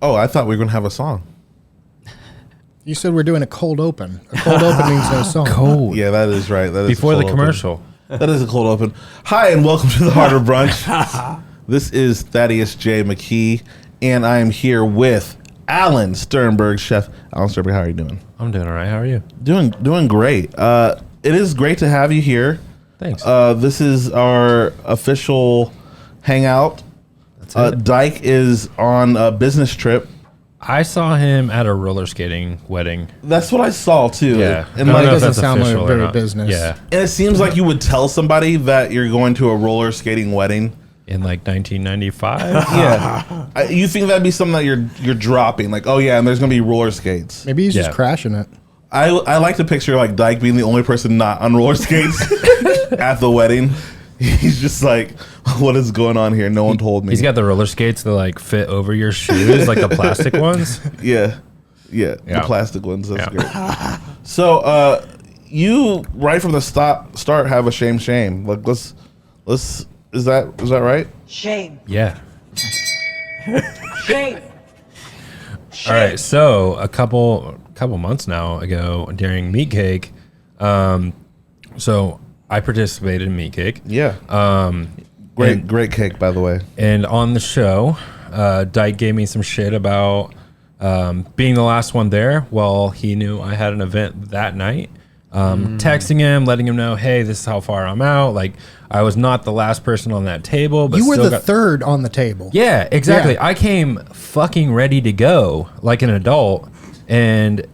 Oh, I thought we were going to have a song. You said we're doing a cold open. A cold open means no song. Cold. Yeah, that is right. That is Before the a cold commercial. Open. That is a cold open. Hi, and welcome to the Harder Brunch. This is Thaddeus J. McKee, and I am here with Alan Sternberg, Chef. Alan Sternberg, how are you doing? I'm doing all right. How are you? Doing great. It is great to have you here. Thanks. This is our official hangout. That's it. Dyke is on a business trip. I saw him at a roller skating wedding. That's what I saw too. Yeah. And I don't like, know It if doesn't that's sound like official or very not. business. Yeah. and it seems like you would tell somebody that you're going to a roller skating wedding. In like 1995. Yeah. You think that'd be something that you're dropping, like, oh yeah, and there's gonna be roller skates. Maybe he's Yeah. just crashing it. I like to picture like Dyke being the only person not on roller skates at the wedding. He's just like, what is going on here? No one told me. He's got the roller skates that like fit over your shoes, like the plastic ones. Yeah, the Yeah. plastic ones. That's Yeah. great. So, you right from the start have a shame. Like, let's. Is that right? Shame. Yeah. Shame. All right. So a couple months now ago during Meat Cake, so I participated in Meat Cake. Yeah. Great cake, by the way. And on the show, Dyke gave me some shit about being the last one there. Well, he knew I had an event that night. Texting him, letting him know, hey, this is how far I'm out. Like, I was not the last person on that table. But You were still the third on the table. Yeah, exactly. Yeah. I came fucking ready to go like an adult, and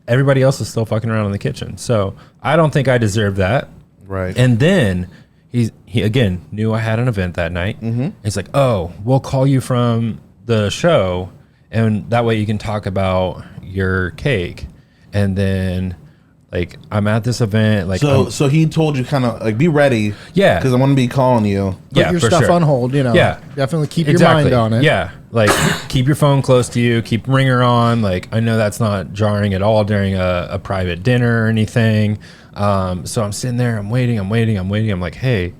everybody else is still fucking around in the kitchen. So I don't think I deserve that. Right. And then he again knew I had an event that night. Mm-hmm. He's like, "Oh, we'll call you from the show, and that way you can talk about your cake." And then, like, I'm at this event. Like, So he told you kind of like be ready. Yeah. Because I'm gonna be calling you. Put your for stuff sure. on hold, Yeah. Definitely keep Exactly. your mind on it. Yeah, like keep your phone close to you, keep ringer on. Like, I know that's not jarring at all during a private dinner or anything. So I'm sitting there, I'm waiting. I'm like, hey,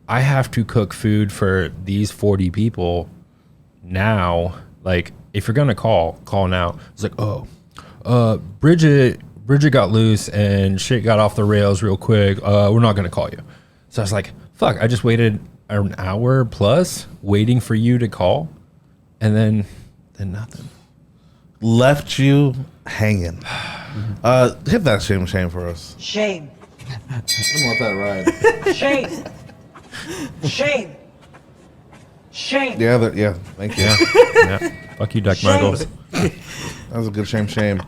I have to cook food for these 40 people now. Like, if you're gonna call now. It's like, Bridget got loose and shit got off the rails real quick. We're not gonna call you. So I was like, fuck, I just waited an hour plus waiting for you to call, and then nothing. Left you hanging. Hit that shame for us. Shame. I don't want that ride. Shame. Shame. Shame. Yeah. Thank you. Yeah. Fuck you, Dyke Shame. Michaels. That was a good shame.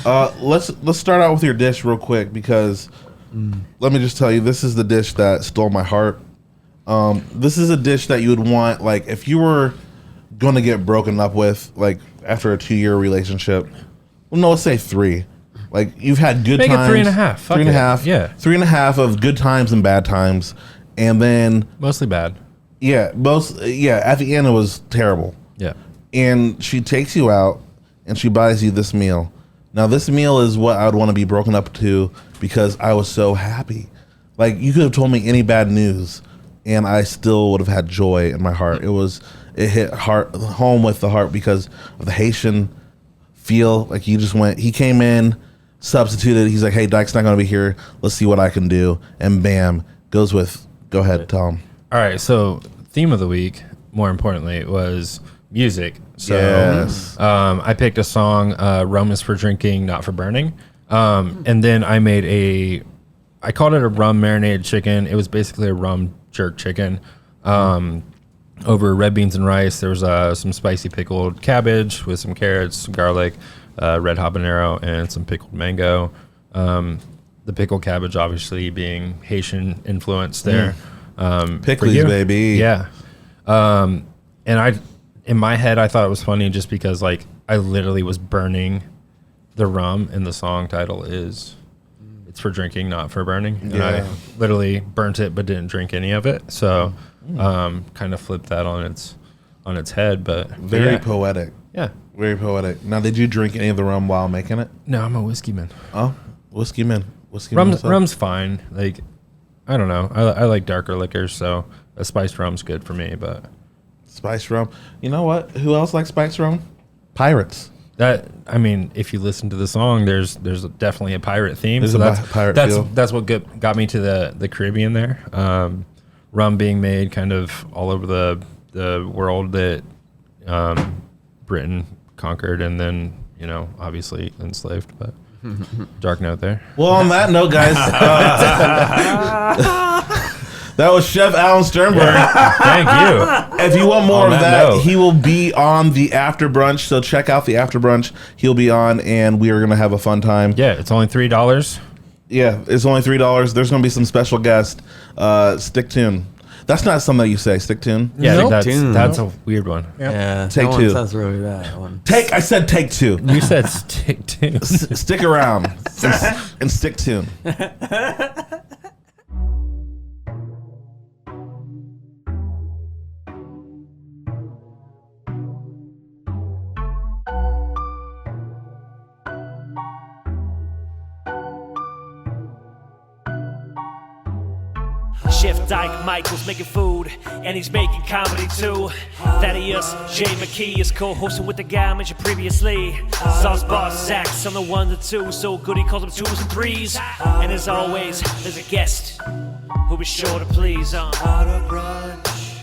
Let's start out with your dish real quick because let me just tell you, this is the dish that stole my heart. This is a dish that you would want, like, if you were going to get broken up with, like, after a 2-year relationship. Well, no, let's say 3. Like, you've had good Make it times. 3.5. Fuck 3.5. it. Yeah. 3.5 of good times and bad times, and then Mostly bad. at the end it was terrible. Yeah. And she takes you out and she buys you this meal. Now, this meal is what I would want to be broken up to because I was so happy. Like, you could have told me any bad news and I still would have had joy in my heart. It hit home with the heart because of the Haitian feel. Like, he came in, substituted. He's like, hey, Dyke's not going to be here. Let's see what I can do. And bam, go ahead, tell him. All right. So, theme of the week, more importantly, was music. So, Yes. I picked a song, Rum is for Drinking, Not for Burning. And then I made I called it a rum marinated chicken. It was basically a rum jerk chicken. Over red beans and rice, there was some spicy pickled cabbage with some carrots, some garlic, red habanero, and some pickled mango. The pickled cabbage, obviously, being Haitian influence there. Pickles, baby. Yeah. And in my head, I thought it was funny just because, like, I literally was burning the rum, and the song title is "It's for Drinking, Not for Burning." And I literally burnt it, but didn't drink any of it. So, kind of flipped that on its head. But Very yeah. poetic. Yeah. Very poetic. Now, did you drink any of the rum while making it? No, I'm a whiskey man. Oh, whiskey man. Myself. Rum's fine. Like, I don't know. I like darker liquors, so a spiced rum's good for me. But Spice rum. You know what? Who else likes spice rum? Pirates. I mean, if you listen to the song, there's definitely a pirate theme. There's so a pirate feel. that's what got me to the Caribbean there. Rum being made kind of all over the world that Britain conquered and then, obviously enslaved. But dark note there. Well, on that note, guys, that was Chef Alan Sternberg. Thank you. If you want more On of that that, note. he will be on the After Brunch. So check out the After Brunch. He'll be on, and we are going to have a fun time. Yeah, it's only $3. Yeah, it's only $3. There's going to be some special guests. Stick tuned. That's not something that you say. Stick tuned. Yeah, Nope. I think that's a weird one. Yeah, Take no two. one says really that one. I said take two. You said stick to. Stick around and stick tuned. Chef Dyke Michael's making food, and he's making comedy too. Thaddeus J. McKee is co-hosting with the guy I mentioned previously. Sauce Boss Zach's on the 1 to 2, so good he calls them 2s and 3s. And as always, there's a guest who be sure to please on Harder Brunch.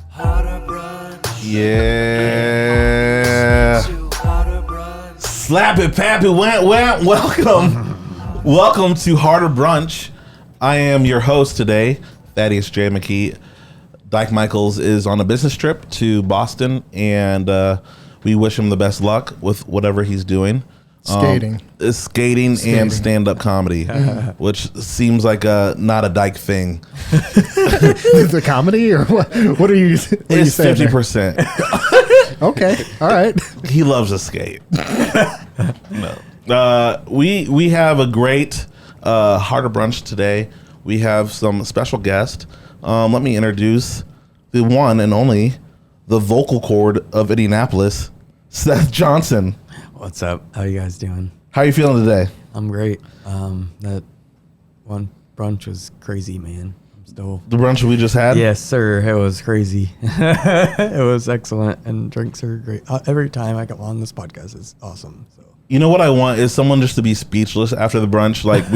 Harder Brunch. Yeah. Harder Brunch. Slap it, Pappy. Welcome. Welcome to Harder Brunch. I am your host today, Thaddeus J. McKee. Dyke Michaels is on a business trip to Boston, and we wish him the best luck with whatever he's doing. Skating. Skating and stand-up comedy, which seems like not a Dyke thing. The comedy or what? What are you? What are you It's saying there? 50%. Okay. All right. He loves to skate. No. We have a great Harder Brunch today. We have some special guests. Let me introduce the one and only, the vocal cord of Indianapolis, Seth Johnson. What's up? How you guys doing? How are you feeling today? I'm great. That one brunch was crazy, man. I'm still. The brunch we just had? Yes, sir. It was crazy. It was excellent, and drinks are great. Every time I come on this podcast, it's awesome. So. You know what I want is someone just to be speechless after the brunch. Like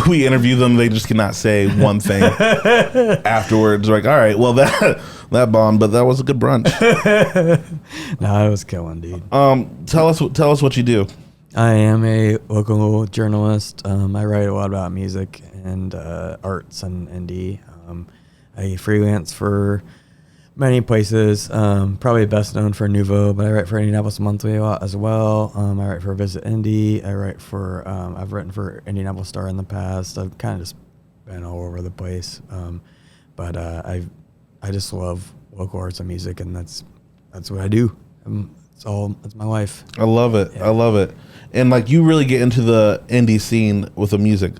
we interview them, they just cannot say one thing afterwards. Like, all right, well that bombed, but that was a good brunch. No, it was killing, dude. Tell us what you do. I am a local journalist. I write a lot about music and arts and indie. I freelance for many places, probably best known for Nuvo, but I write for Indianapolis Monthly a lot as well. I write for Visit Indy. I write for, I've written for Indianapolis Star in the past. I've kind of just been all over the place. But I just love local arts and music, and that's what I do. It's my life. I love it. Yeah. I love it. And like you really get into the indie scene with the music.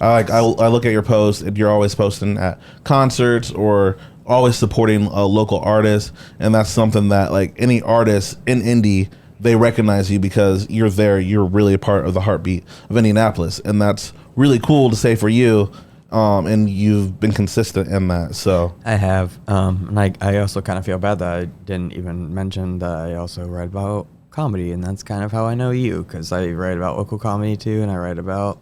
I look at your posts, and you're always posting at concerts or always supporting a local artist, and that's something that like any artist in indie, they recognize you because you're there. You're really a part of the heartbeat of Indianapolis, and that's really cool to say for you. And you've been consistent in that. So I have, and I also kind of feel bad that I didn't even mention that I also write about comedy, and that's kind of how I know you, because I write about local comedy too, and I write about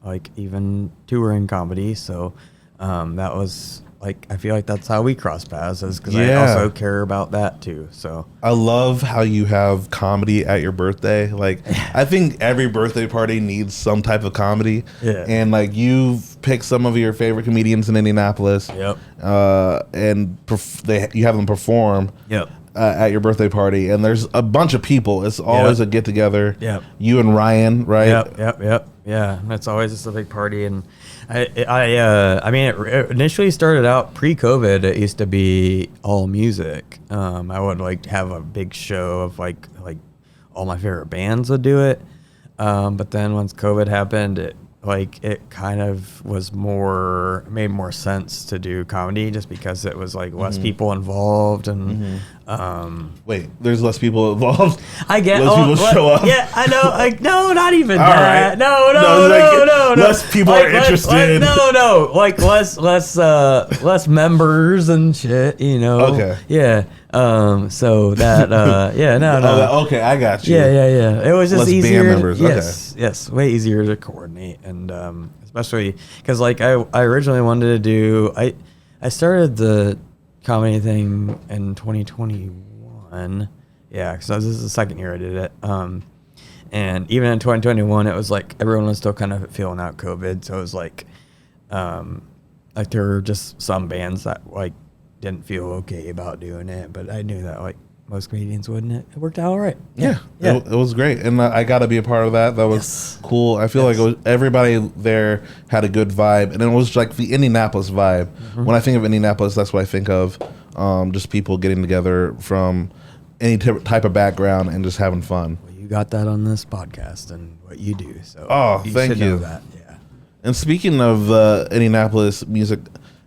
like even touring comedy. So that was like, I feel like that's how we cross paths, is because I also care about that too. So I love how you have comedy at your birthday. Like, I think every birthday party needs some type of comedy. Yeah. And like you've picked some of your favorite comedians in Indianapolis. Yep. And you have them perform. Yep. At your birthday party, and there's a bunch of people. It's always a get together. Yep. You and Ryan, right? Yep. Yeah, it's always just a big party, and I mean, it initially started out pre-COVID. It used to be all music. I would like have a big show of like all my favorite bands would do it, but then once COVID happened, it kind of made more sense to do comedy, just because it was like less people involved, and Wait, there's less people involved. I get less people show up. Yeah, I know. Like, no, not even All that. right. No. Less people are interested. No. Like less members and shit. You know. Okay. Yeah. So that yeah, no. Okay, I got you. Yeah. It was just Less easier. band members. Yes, way easier to coordinate, and especially because like I originally wanted to do. I started the comedy thing in 2021. Yeah, because this is the second year I did it. And even in 2021, it was like everyone was still kind of feeling out COVID, so it was like there were just some bands that like didn't feel okay about doing it, but I knew that like most comedians wouldn't. It worked out all right. Yeah. It was great, and I got to be a part of that. That was cool. I feel like it was, everybody there had a good vibe, and it was like the Indianapolis vibe. When I think of Indianapolis, that's what I think of. Just people getting together from any type of background and just having fun. Well, you got that on this podcast and what you do. So thank should you. know that. Yeah. And speaking of Indianapolis music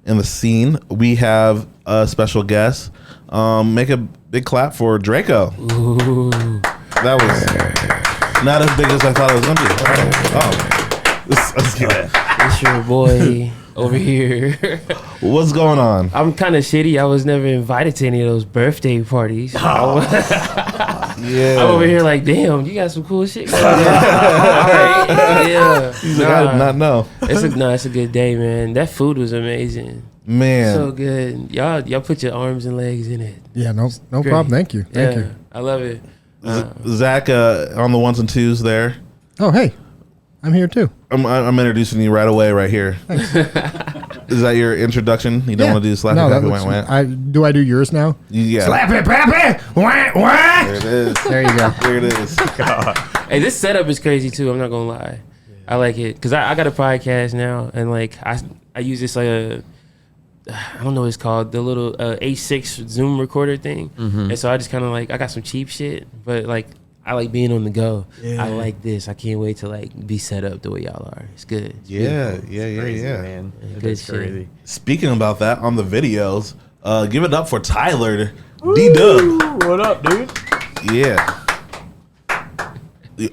in the scene, we have a special guest. Make a big clap for Drayco. Ooh. That was not as big as I thought it was going to be. Let's get it. It's your boy over here. What's going on? I'm kind of shitty. I was never invited to any of those birthday parties. Yeah. I'm over here like, damn, you got some cool shit going on. All right. Yeah. He's like, I did not know. It's a good day, man. That food was amazing. Man. So good. Y'all put your arms and legs in it. Yeah, no Great. problem. Thank you. Thank you. I love it. Zach on the ones and twos there. Oh, hey, I'm here too. I'm introducing you right away, right here. Is that your introduction? You don't want to do slap that it, looks- went. do I do yours now? Yeah. Slap it, pappy. Wah. There it is. There you go. There it is. Hey, this setup is crazy too. I'm not gonna lie. I like it because I got a podcast now, and like I use this like I don't know what it's called, the little A6 Zoom recorder thing, and so I just kind of like I got some cheap shit, but like I like being on the go. I like this. I can't wait to like be set up the way y'all are. It's good. It's Yeah. Crazy, man. Good It's shit. crazy. Speaking about that, on the videos, give it up for Tyler D-Dub. What up, dude? Yeah.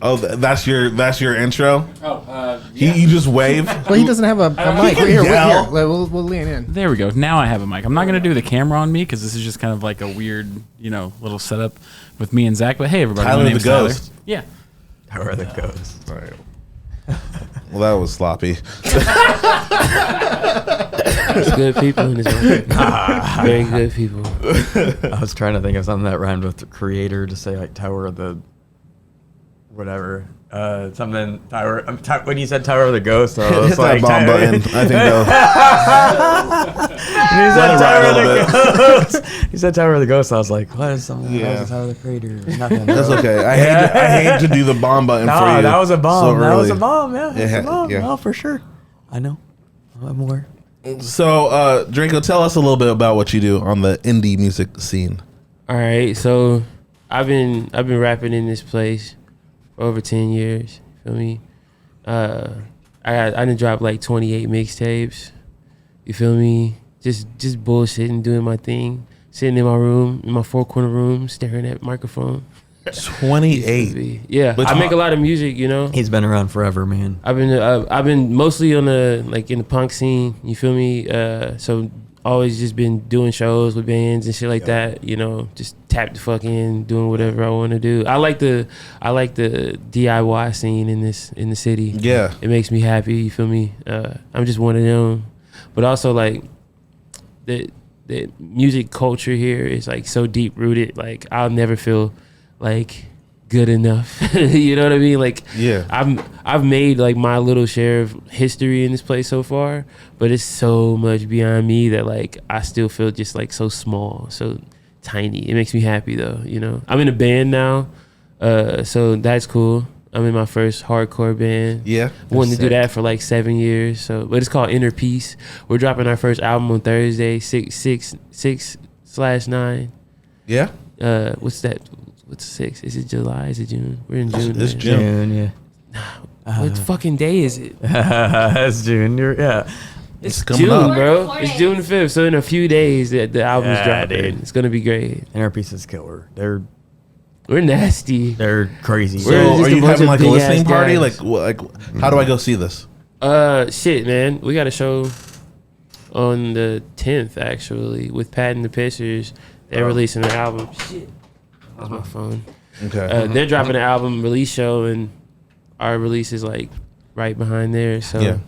Oh, that's your intro. Oh, You just wave. Well, he doesn't have a mic. can Here, yell. here. We'll lean in. there we go. Now I have a mic. I'm not going to do the camera on me because this is just kind of like a weird, little setup with me and Zach. But hey, everybody. Tyler my the name's Tyler. Ghost. Yeah. How are the ghosts? All right. Well, that was sloppy. There's good people in this world. Very good people. I was trying to think of something that rhymed with the creator to say like Tower of the whatever. Something Tower. When you said Tower of the Ghost, I was Hit like that bomb button. I think He Let said it Tower ride of a the Ghost. He said Tower of the Ghost. I was like, what is something? Yeah. That was Tower of the Creator. Nothing. that's okay. I hate to do the bomb button for No, you. that was a bomb. so That was a early. bomb. Yeah, that's a bomb. yeah. Oh, for sure. I know. I'm aware. So, Drayco, tell us a little bit about what you do on the indie music scene. All right, so I've been rapping in this place for over 10 years. You feel me? I done dropped like 28 mixtapes. You feel me? Just bullshitting, doing my thing, sitting in my room, in my four corner room, staring at microphone. 28. Yeah, But I make a lot of music. He's been around forever, man. I've been mostly on the in the punk scene. You feel me? So always just been doing shows with bands and shit like that. Just tap the fuck in, doing whatever I want to do. I like the DIY scene in the city. Yeah. It makes me happy. You feel me? I'm just one of them. But also like the music culture here is like so deep rooted. Like I'll never feel like good enough. You know what I mean? Like Yeah. I've made like my little share of history in this place so far, but it's so much beyond me that like I still feel just like so small, so tiny. It makes me happy though, I'm in a band now, so that's cool. I'm in my first hardcore band. Yeah. Wanted to do that for like 7 years. But it's called Inner Peace. We're dropping our first album on Thursday, 6/9. Yeah. What's that? What's 6? Is it July? Is it June? We're in June. It's man. June. Yeah. What fucking day is it? It's June. It's coming June, up. bro. 4 It's days. June 5th. So in a few days, the album's Yeah, dropping. dude. It's gonna be great. Inner Pieces killer. They're We're crazy. So, We're just are a you bunch having of like a big-ass listening party? guys. Like, how do I go see this? Shit, man. We got a show on the 10th actually with Pat and the Pissers. They're releasing an album. Shit, that's my phone. Okay. They're dropping an album release show, and our release is like right behind there. So, Yeah.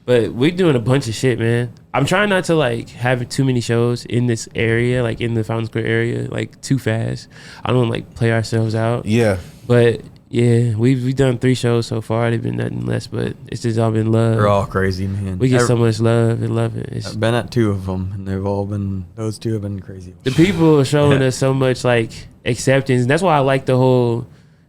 But we're doing a bunch of shit, man. I'm trying not to like have too many shows in this area, like in the Fountain Square area, like too fast. I don't like play ourselves out. Yeah. But yeah, we've done 3 shows so far. They've been nothing less, but it's just all been love. They're all crazy, man. We get so much love and love it. I've been at 2 of them, and those 2 have been crazy. The people are showing us so much like acceptance. And that's why I like the whole,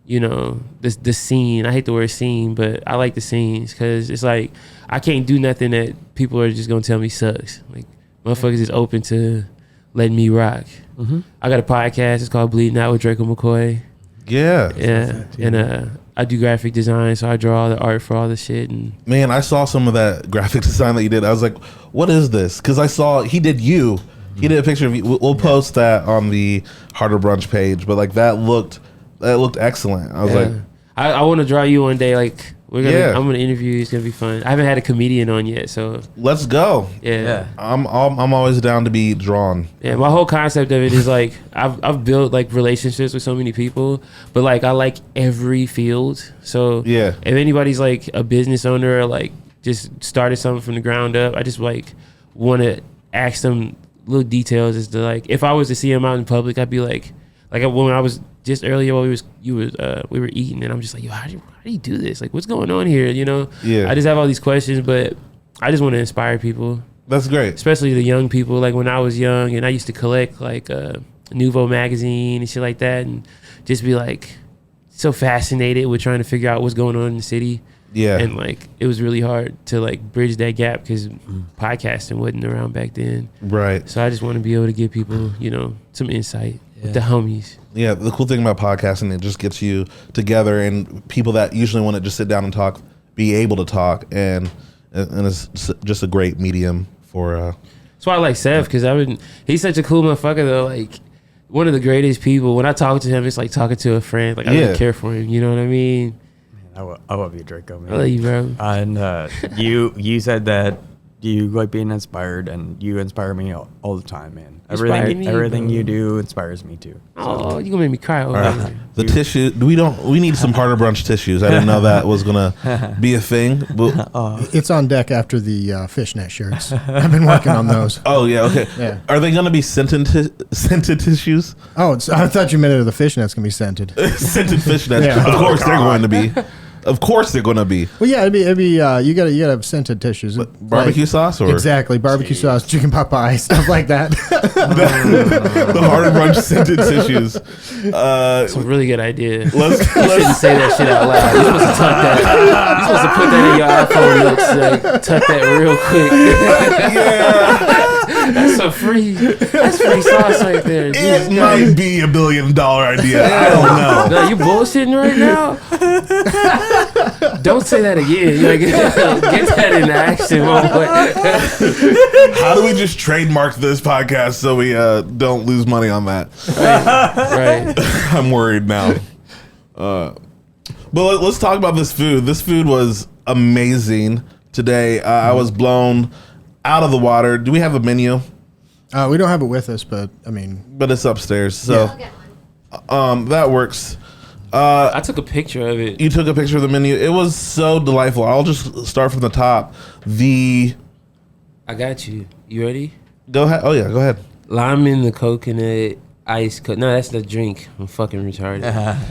the scene. I hate the word scene, but I like the scenes because it's like I can't do nothing that people are just gonna tell me sucks. Like motherfuckers is open to letting me rock. Mm-hmm. I got a podcast. It's called Bleeding Out with Drayco McCoy. Yeah. Yeah, and I do graphic design, so I draw all the art for all the shit. And Man, I saw some of that graphic design that you did. I was like, what is this? Because I saw he did you. He did a picture of you. We'll post that on the Harder Brunch page. But like that looked excellent. I was like, I want to draw you one day. Like Yeah. I'm gonna interview you. It's gonna be fun. I haven't had a comedian on yet, so let's go. yeah. I'm always down to be drawn. Yeah, my whole concept of it is like I've built like relationships with so many people, but like I like every field. So Yeah. if anybody's like a business owner or like just started something from the ground up, I just like want to ask them little details as to like if I was to see them out in public, I'd be like when I was just earlier while we were eating, and I'm just like, yo, how do you do this? Like, what's going on here? Yeah. I just have all these questions, but I just want to inspire people. That's great. Especially the young people. Like when I was young and I used to collect like Nouveau magazine and shit like that, and just be like so fascinated with trying to figure out what's going on in the city. Yeah. And like it was really hard to like bridge that gap because podcasting wasn't around back then. Right. So I just want to be able to give people, some insight with the homies. Yeah, the cool thing about podcasting, it just gets you together and people that usually want to just sit down and talk, be able to talk, and it's just a great medium for. That's why I like Seth, because he's such a cool motherfucker though. Like one of the greatest people. When I talk to him, it's like talking to a friend. Like I really care for him. You know what I mean? I love you, Drayco, man. I love you, bro. And you said that you like being inspired, and you inspire me all the time, man. Everything you do inspires me too. Oh, you gonna make me cry over here. The tissue. We need some Harder Brunch tissues. I didn't know that was gonna be a thing. But, It's on deck after the fishnet shirts. I've been working on those. oh yeah, okay. Yeah. Are they gonna be scented tissues? Oh, I thought you meant the fishnet's gonna be scented. Scented fishnets. Yeah. Of course they're going to be. Of course they're going to be. Well, yeah, it'd be you gotta have scented tissues. Barbecue sauce or exactly barbecue sauce, chicken pot pie, stuff like that. the Harder Brunch scented tissues. It's a really good idea. Let's Shouldn't say that shit out loud. You're supposed to tuck that. You're supposed to put that in your iPhone notes. Like, tuck that real quick. yeah. That's free sauce right there. It might be $1 billion idea. I don't know. No, you bullshitting right now? Don't say that again. Like, get that into action, How do we just trademark this podcast so we don't lose money on that? Right. I'm worried now. But let's talk about this food. This food was amazing today. I was blown out of the water. Do we have a menu? We don't have it with us, but I mean, But it's upstairs, so that works. I took a picture of it. You took a picture of the menu. It was so delightful. I'll just start from the top. I got you. You ready? Go ahead. Oh yeah, go ahead. Lime in the coconut ice. No, that's the drink. I'm fucking retarded.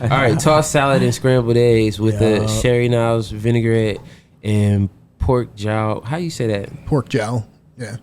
All right, tossed salad and scrambled eggs with the sherry nows, vinaigrette, and pork jowl. How you say that? pork jowl. Yeah.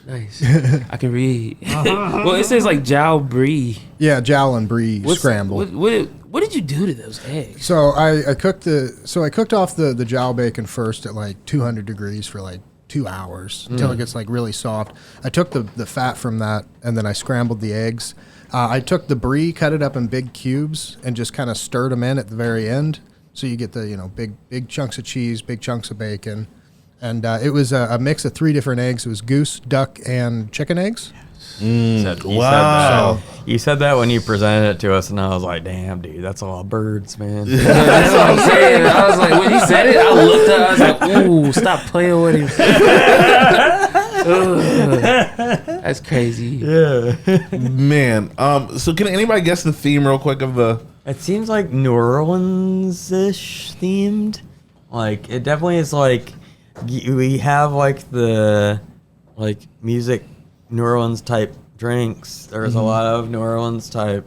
Nice. I can read. Well, it says like jowl brie. Yeah, jowl and brie scrambled. What did you do to those eggs? So I cooked off the jowl bacon first at like 200 degrees for like 2 hours until it gets like really soft. I took the fat from that and then I scrambled the eggs. I took the brie, cut it up in big cubes, and just kind of stirred them in at the very end, so you get the big chunks of cheese, big chunks of bacon, and it was a mix of 3 different eggs. It was goose, duck, and chicken eggs. Wow. You said that when you presented it to us, and I was like, damn, dude, that's a lot of birds, man. That's what I'm saying. I was like, when he said it, I looked up. I was like, ooh, stop playing with him. That's crazy. Yeah. Man, so can anybody guess the theme real quick of the? It seems like New Orleans-ish themed. Like, it definitely is like, we have like the, like, music, New Orleans type drinks. There's a lot of New Orleans type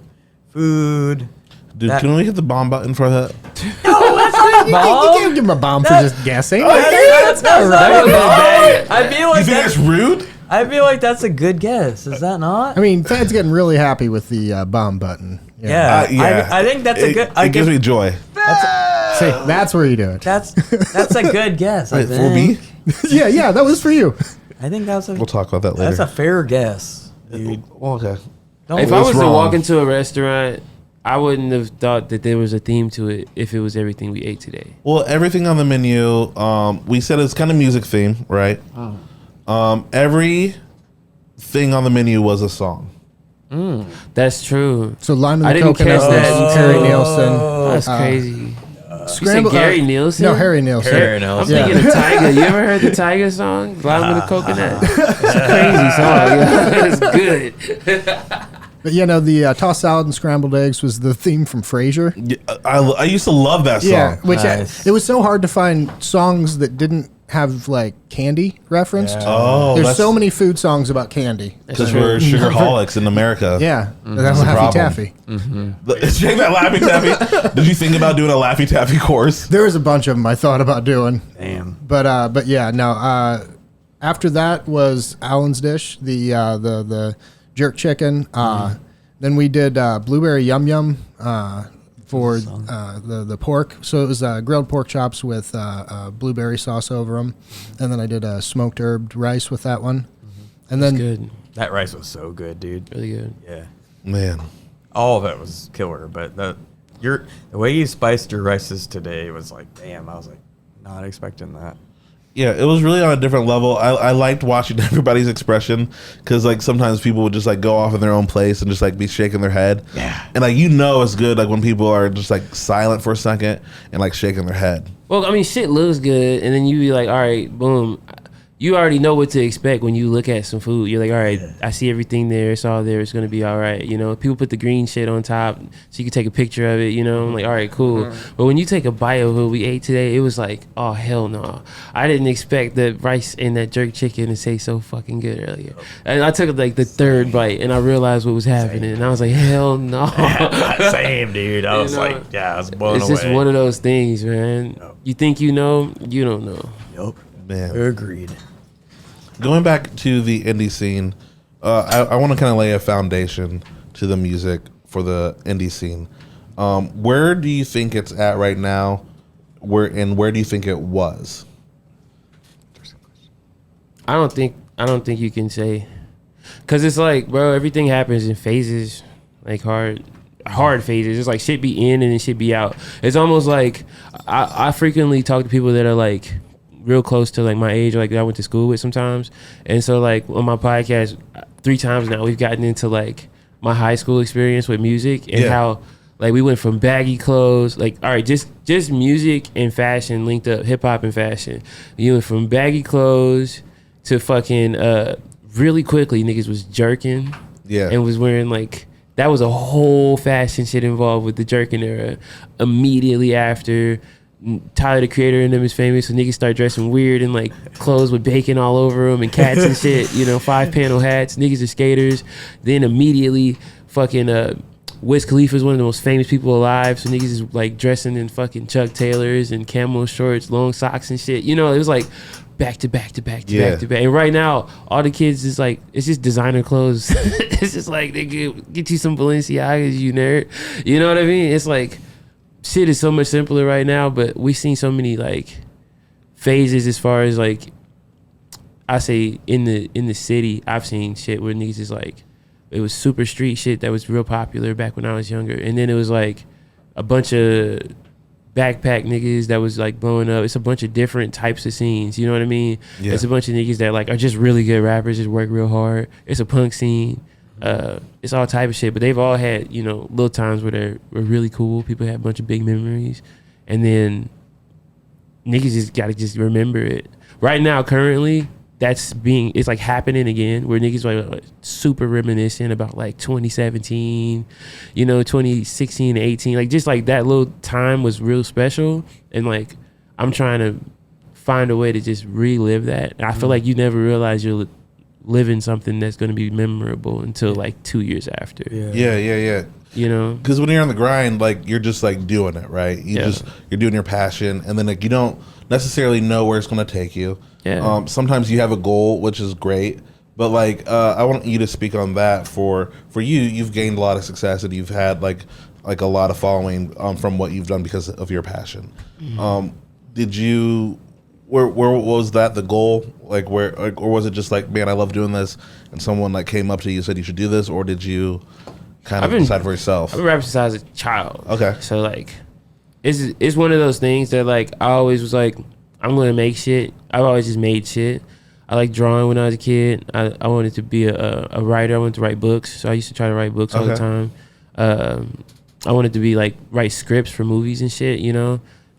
food. Dude, can we hit the bomb button for that? You can't give him a bomb for just guessing. That's not right. I feel like You think that's rude? I feel like that's a good guess. Is that not? I mean, Thad's getting really happy with the bomb button. Yeah. I think that's a good. It gives me joy. See, that's where you do it. That's a good guess. I Wait, for me? think. Yeah, that was for you. I think that's a. We'll talk about that later. That's a fair guess, dude. Well, okay. Don't If I was to wrong? walk into a restaurant, I wouldn't have thought that there was a theme to it if it was everything we ate today. Well, everything on the menu, we said it's kind of music theme, right? Every thing on the menu was a song. That's true. So lime I and the didn't coconut catch that. was Harry Nielsen. That's crazy. Scrambled Gary Nielsen? No, Harry Nielsen. Harry I'm Nielsen. thinking of Tiger. You ever heard the Tiger song? Lime with a Coconut. It's a crazy song. It's good. But the tossed salad and scrambled eggs was the theme from Frasier. Yeah, I used to love that song. Yeah, which Nice. it was so hard to find songs that didn't have like candy referenced. Oh, There's that's so many food songs about candy. because we're sugarholics in America. Yeah, That's that's the Laffy problem. Taffy. Check that Laffy Taffy. Did you think about doing a Laffy Taffy course? There was a bunch of them I thought about doing. Damn. But yeah, no. After that was Alan's dish, the jerk chicken. Then we did blueberry yum yum for the pork. So it was grilled pork chops with blueberry sauce over them, and then I did smoked herb rice with that one. And then Good. That rice was so good, dude. Really good. Yeah. Man, All of it was killer, but the way you spiced your rices today was like, damn, I was like not expecting that. yeah, it was really on a different level. I liked watching everybody's expression because like sometimes people would just like go off in their own place and just like be shaking their head. Yeah. And like it's good like when people are just like silent for a second and like shaking their head. Well, I mean, shit looks good, and then you be like, all right, boom. You already know what to expect when you look at some food. You're like, all right, I see everything there. It's all there. It's going to be all right. People put the green shit on top so you can take a picture of it, I'm like, all right, cool. But when you take a bite of what we ate today, it was like, oh, hell no. I didn't expect the rice and that jerk chicken to taste so fucking good earlier. And I took like the third bite, and I realized what was happening. And I was like, hell no. Same, dude. I was know, like, yeah, I was blown It's away. just one of those things, man. Yep. You think you know, you don't know. Yep. Man. Agreed. Going back to the indie scene, I want to kind of lay a foundation to the music for the indie scene. Where do you think it's at right now? Where do you think it was? I don't think you can say, cause it's like, bro, everything happens in phases, like hard phases. It's like shit be in and then shit be out. It's almost like I frequently talk to people that are like real close to like my age, or like that I went to school with sometimes. And so like on my podcast 3 times now we've gotten into like my high school experience with music and how like we went from baggy clothes, like all right, just music and fashion linked up, hip hop and fashion. You went from baggy clothes to fucking really quickly niggas was jerking and was wearing like, that was a whole fashion shit involved with the jerking era. Immediately after Tyler the Creator and them is famous, so niggas start dressing weird and like clothes with bacon all over them and cats and shit, 5-panel hats. Niggas are skaters. Then immediately fucking Wiz Khalifa is one of the most famous people alive, so niggas is like dressing in fucking Chuck Taylors and camo shorts, long socks and shit. It was like back to back to back to back to back. And right now, all the kids is like, it's just designer clothes. It's just like, they get you some Balenciagas, you nerd. You know what I mean? It's like, shit is so much simpler right now, but we've seen so many like phases as far as like, I say in the city, I've seen shit where niggas is like, it was super street shit that was real popular back when I was younger. And then it was like a bunch of backpack niggas that was like blowing up. It's a bunch of different types of scenes, you know what I mean? Yeah. It's a bunch of niggas that like are just really good rappers, just work real hard. It's a punk scene. It's all type of shit, but they've all had, little times where they were really cool. People had a bunch of big memories, and then niggas just gotta just remember it. Right now, currently, it's like happening again, where niggas like super reminiscent about like 2017, 2016, 18, like just like that little time was real special, and like I'm trying to find a way to just relive that. And I feel like you never realize you're living something that's going to be memorable until like 2 years after. Yeah. Because when you're on the grind, like you're just like doing it, right? You're doing your passion, and then like you don't necessarily know where it's going to take you. Yeah. Sometimes you have a goal, which is great, but like I want you to speak on that. For you, you've gained a lot of success, and you've had like a lot of following from what you've done because of your passion. Did you? Where was that the goal? Like where, like, or was it just like, man, I love doing this, and someone like came up to you and said you should do this, or did you kind of decide for yourself? I've been rapping since I was a child. Okay. So like, it's one of those things that like I always was like, I'm gonna make shit. I've always just made shit. I like drawing when I was a kid. I wanted to be a writer. I wanted to write books, so I used to try to write books all the time. I wanted to be like write scripts for movies and shit.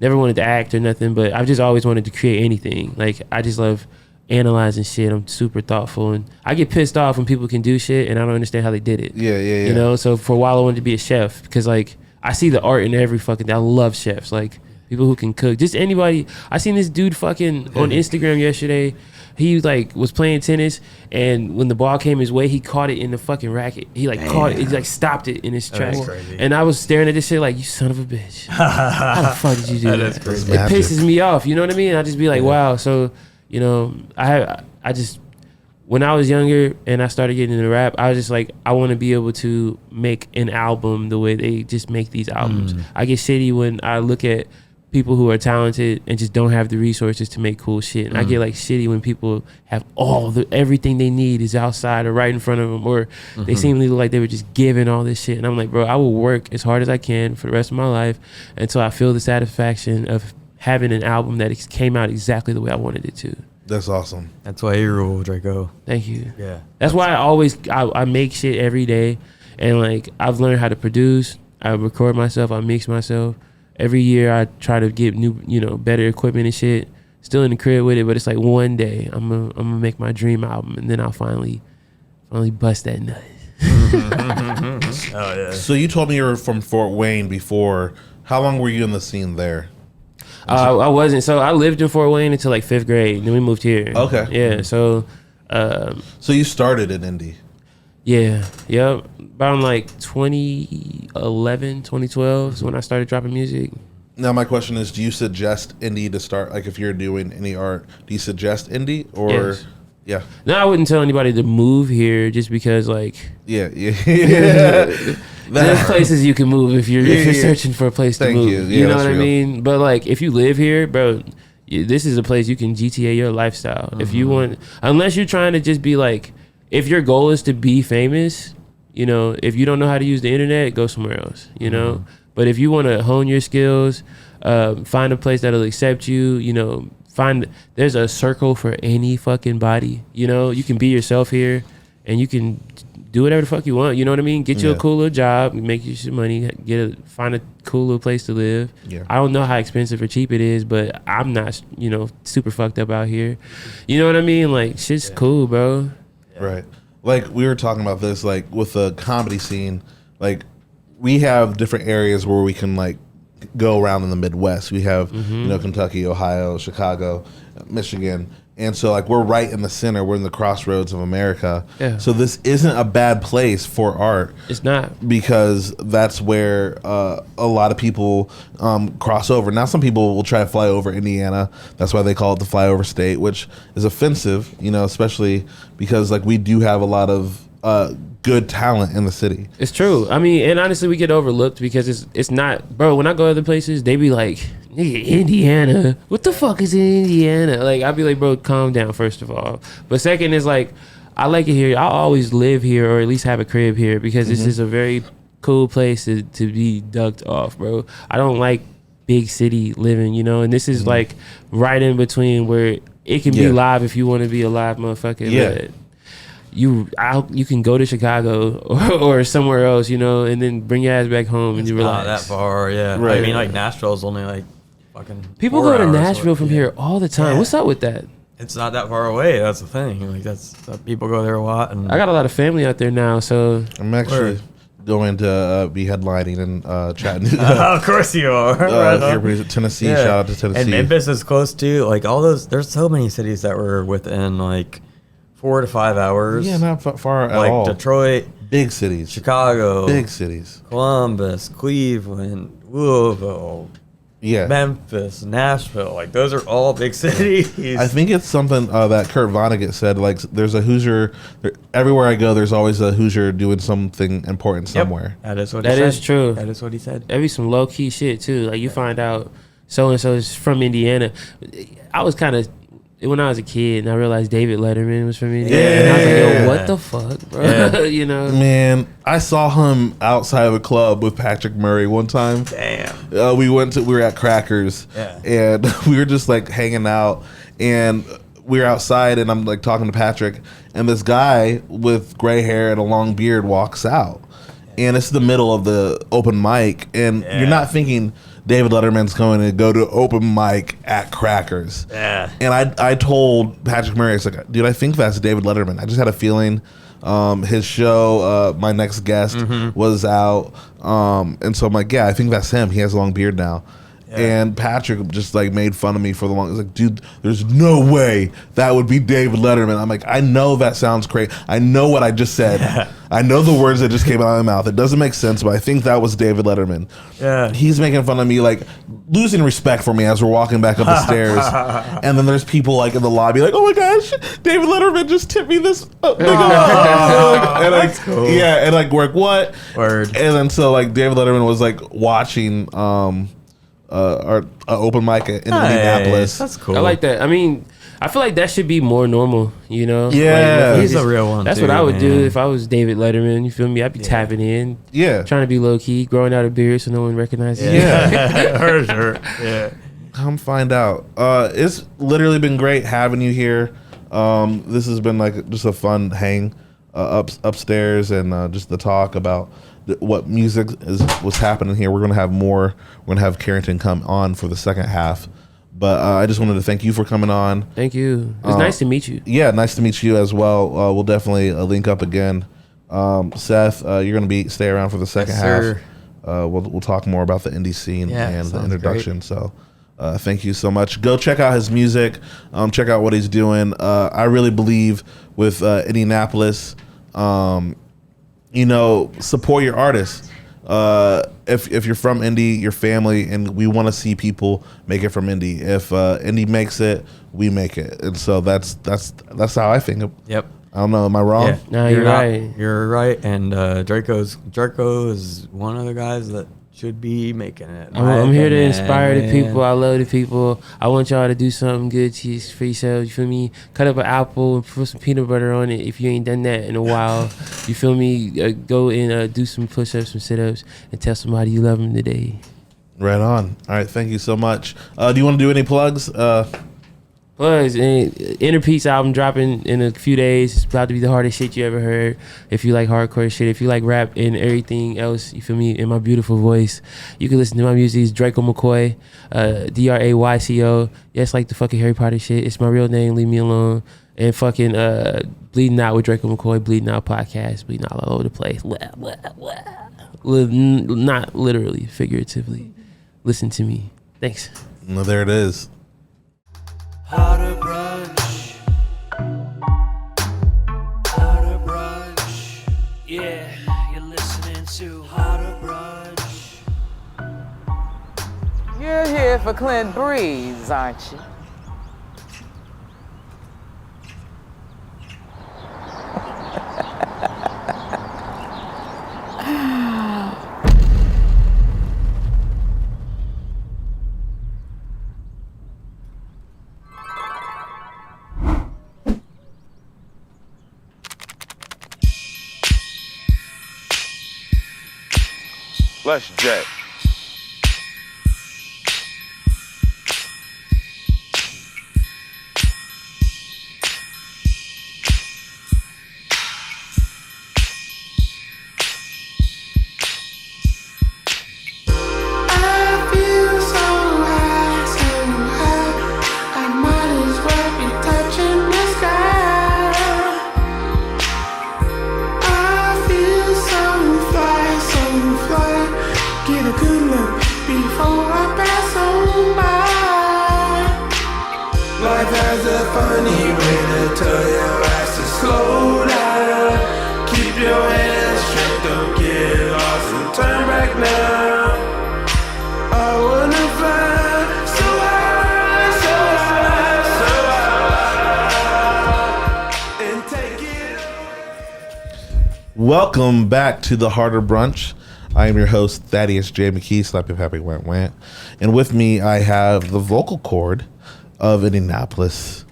Never wanted to act or nothing, but I've just always wanted to create anything. Like I just love analyzing shit. I'm super thoughtful, and I get pissed off when people can do shit and I don't understand how they did it. Yeah. So for a while I wanted to be a chef because like I see the art in every fucking. I love chefs, like people who can cook. Just anybody. I seen this dude fucking on Instagram yesterday. He like was playing tennis, and when the ball came his way, he caught it in the fucking racket. He like caught it. He like stopped it in his track. And I was staring at this shit like, you son of a bitch. How the fuck did you do that? That's crazy. It pisses me off. You know what I mean? I just be like, wow. So I just when I was younger and I started getting into rap, I was just like, I want to be able to make an album the way they just make these albums. I get shitty when I look at people who are talented and just don't have the resources to make cool shit. And I get like shitty when people have everything they need is outside or right in front of them, or they seem to look like they were just given all this shit. And I'm like, bro, I will work as hard as I can for the rest of my life until I feel the satisfaction of having an album that came out exactly the way I wanted it to. That's awesome. That's why you rule, Drayco. Thank you. Yeah. That's why I make shit every day, and like I've learned how to produce. I record myself. I mix myself. Every year I try to get new, better equipment and shit. Still in the crib with it, but it's like one day I'm gonna make my dream album, and then I'll finally bust that nut. Oh yeah. So you told me you were from Fort Wayne before. How long were you in the scene there? I wasn't. So I lived in Fort Wayne until like 5th grade, and then we moved here. Okay. Yeah. So. So you started in Indy. Yeah. Yep. Around like 2011, 2012 is when I started dropping music. Now my question is, do you suggest Indy to start? Like if you're doing any art, do you suggest Indy or? Yes. Yeah. No, I wouldn't tell anybody to move here just because like. Yeah. There's places you can move if you're searching for a place to move. You know what I mean? But like if you live here, bro, this is a place you can GTA your lifestyle. If you want, unless you're trying to just be like, if your goal is to be famous, if you don't know how to use the internet, go somewhere else, But if you want to hone your skills, find a place that'll accept you, there's a circle for any fucking body, you can be yourself here and you can do whatever the fuck you want. You know what I mean? Get you a cool little job, make you some money, find a cool little place to live. Yeah. I don't know how expensive or cheap it is, but I'm not, super fucked up out here. You know what I mean? Like shit's cool, bro. Right. Like we were talking about this, like with the comedy scene, like we have different areas where we can like go around in the Midwest. We have, Kentucky, Ohio, Chicago, Michigan. And so like we're right in the center. We're in the crossroads of America. Yeah. So this isn't a bad place for art. It's not. Because that's where a lot of people cross over. Now some people will try to fly over Indiana. That's why they call it the flyover state, which is offensive, especially because like we do have a lot of good talent in the city. It's true. I mean, and honestly we get overlooked because it's not, bro, when I go other places, they be like, nigga, Indiana, what the fuck is in Indiana? Like I'll be like, bro, calm down first of all. But second is like, I like it here. I'll always live here or at least have a crib here because this is a very cool place to be ducked off, bro. I don't like big city living, and this is like right in between where it can be live if you want to be a live motherfucker. Yeah. You can go to Chicago or somewhere else, and then bring your ass back home and you relax. Not that far, yeah. Right. I mean, like Nashville's only like fucking. People go to Nashville from here all the time. What's up with that? It's not that far away. That's the thing. Like people go there a lot. And I got a lot of family out there now, so I'm actually going to be headlining in Chattanooga. Of course you are. Here, Tennessee. Shout out to Tennessee. And Memphis is close too. Like all those, there's so many cities that were within like 4 to 5 hours. Yeah, not far at like all. Detroit, Big cities. Chicago, Big cities. Columbus, Cleveland, Louisville, Yeah. Memphis, Nashville. Like those are all big cities. I think it's something that Kurt Vonnegut said. Like, there's a Hoosier. Everywhere I go, there's always a Hoosier doing something important somewhere. That is what he said. that is true. That is what he said. That'd be some low key shit too. Like you find out so and so is from Indiana. I was kind of when I was a kid and I realized David Letterman was from Indiana. Yeah. And I was like, yo, what the fuck, bro? Yeah. You know? Man, I saw him outside of a club with Patrick Murray one time. Damn. We were at Crackers, and we were just like hanging out, and we were outside, and I'm like talking to Patrick, and this guy with gray hair and a long beard walks out, and it's the middle of the open mic, and you're not thinking David Letterman's going to go to open mic at Crackers. Yeah. And I told Patrick Murray, I was like, dude, I think that's David Letterman. I just had a feeling. His show, my next guest, was out. And so I'm like, yeah, I think that's him. He has a long beard now. And Patrick just like made fun of me for the long. He's like, dude, there's no way that would be David Letterman. I'm like, I know that sounds crazy. I know what I just said. I know the words that just came out of my mouth. It doesn't make sense, but I think that was David Letterman. Yeah. He's making fun of me, like losing respect for me as we're walking back up the stairs. And then there's people like in the lobby, like, oh my gosh, David Letterman just tipped me this big and like, That's cool. yeah, and like, work what? Word. And then so like David Letterman was like watching our open mic in Indianapolis. That's cool. I like that. I mean, I feel like that should be more normal, you know? Yeah. Like, He's a real one. That's too, what I would do man. if I was David Letterman. You feel me? I'd be tapping in, Yeah. trying to be low key, growing out a beard so no one recognizes me. Yeah. For sure. Yeah. Come find out. It's literally been great having you here. This has been like just a fun hang upstairs and just the talk about what music was happening here. We're gonna have more. We're gonna have Carrington come on for the second half. But I just wanted to thank you for coming on. Thank you. It's nice to meet you. Yeah, nice to meet you as well. We'll definitely link up again. Seth, you're gonna stay around for the second half. sir. We'll talk more about the indie scene and the sounds introduction. So thank you so much. Go check out his music. Check out what he's doing. I really believe with Indianapolis, support your artists. If you're from Indy, your family, and we want to see people make it from Indy. If Indy makes it, we make it, and so that's how I think. Yep. I don't know. Am I wrong? Yeah. No, you're right. You're right. And Drayco is one of the guys that should be making it. I'm here to inspire the people. I love the people. I want y'all to do something good for yourselves. You feel me? Cut up an apple and put some peanut butter on it if you ain't done that in a while. You feel me? Go and do some push-ups, some sit-ups, and tell somebody you love them today. Right on. All right. Thank you so much. Do you want to do any plugs? Plus, Inner Peace album dropping in a few days. It's about to be the hardest shit you ever heard. If you like hardcore shit, if you like rap and everything else, you feel me, in my beautiful voice, you can listen to my music. It's Drayco McCoy, Drayco. Yeah, it's like the fucking Harry Potter shit. It's my real name. Leave me alone. And fucking Bleeding Out with Drayco McCoy, Bleeding Out podcast, bleeding out all over the place. Not literally, figuratively. Listen to me. Thanks. No, there it is. Harder Brunch. Harder Brunch. Yeah, you're listening to Harder Brunch. You're here for Clint Breeze, aren't you? Let's jet. I feel so high, I might as well be touching Welcome back to the Harder Brunch. I am your host, Thaddeus J. McKee, Slappy Happy Went Went. And with me, I have the vocal cord of Indianapolis,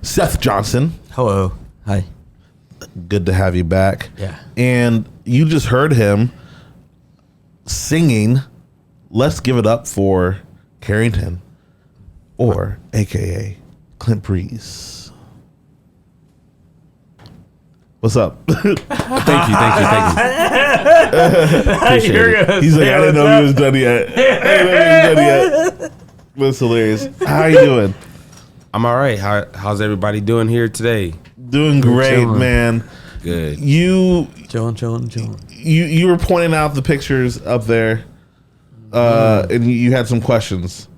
Seth Johnson. Hello. Hi. Good to have you back. Yeah. And you just heard him singing Let's Give It Up for Carrington, or AKA Clint Breeze. What's up? Thank you. He's like, I didn't know he was done yet. That's hilarious. How are you doing? I'm all right. How's everybody doing here today? Doing great, chilling. man. Good. You Chilling. you were pointing out the pictures up there, and you had some questions.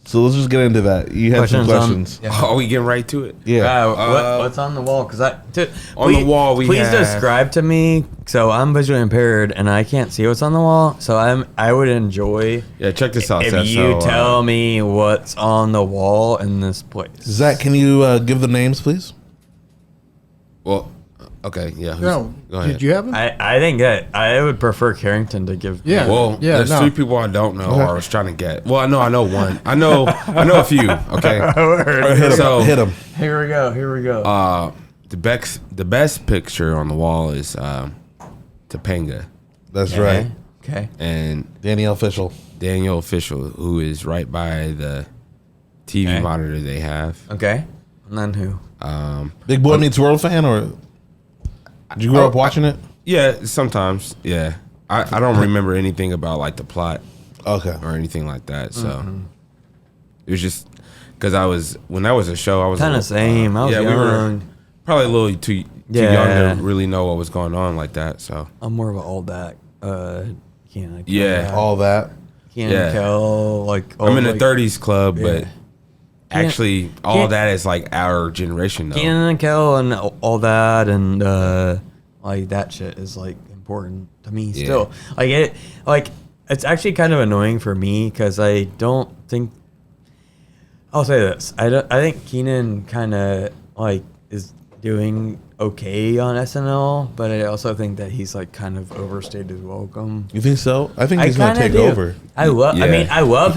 So let's just get into that. You had some questions. Are we getting right to it? Yeah. What's on the wall? Because the wall we please have- describe to me. So I'm visually impaired and I can't see what's on the wall. So I would enjoy Yeah, check this out, if Seth. you tell me what's on the wall in this place. Zach, can you give the names, please? Well, okay, yeah. No, Go ahead. did you have him? I think that I would prefer Carrington to give. Yeah. Well, Yeah, there's no. 3 people I don't know, or I was trying to get. Well, I know one. I know a few. Okay. Hit him. Here we go. The best picture on the wall is Topanga That's right. Okay. and Danielle Fishel. Daniel Official, who is right by the TV monitor they have. Okay. And then who? Big Boy Meets World fan, or did you grow up watching it? Yeah, sometimes. Yeah, I don't remember anything about like the plot Okay. or anything like that. So it was just because when that was a show, I was Kind a of little- same. I was we were young. probably a little too young Yeah. to really know what was going on like that. So I'm more of an old that. Can't. Yeah. All that. Can't Yeah. tell. Like I'm in the like, 30s club, but Yeah. actually all can't- that is like our generation though. Kenan and Kel and all that and like that shit is like important to me Yeah. still. It's actually kind of annoying for me because I don't think. I'll say this. I think Kenan kind of like is doing okay on SNL, but I also think that he's like kind of overstayed his welcome. You think so? I think he's gonna kinda take do. over. I love. I Yeah. mean, I love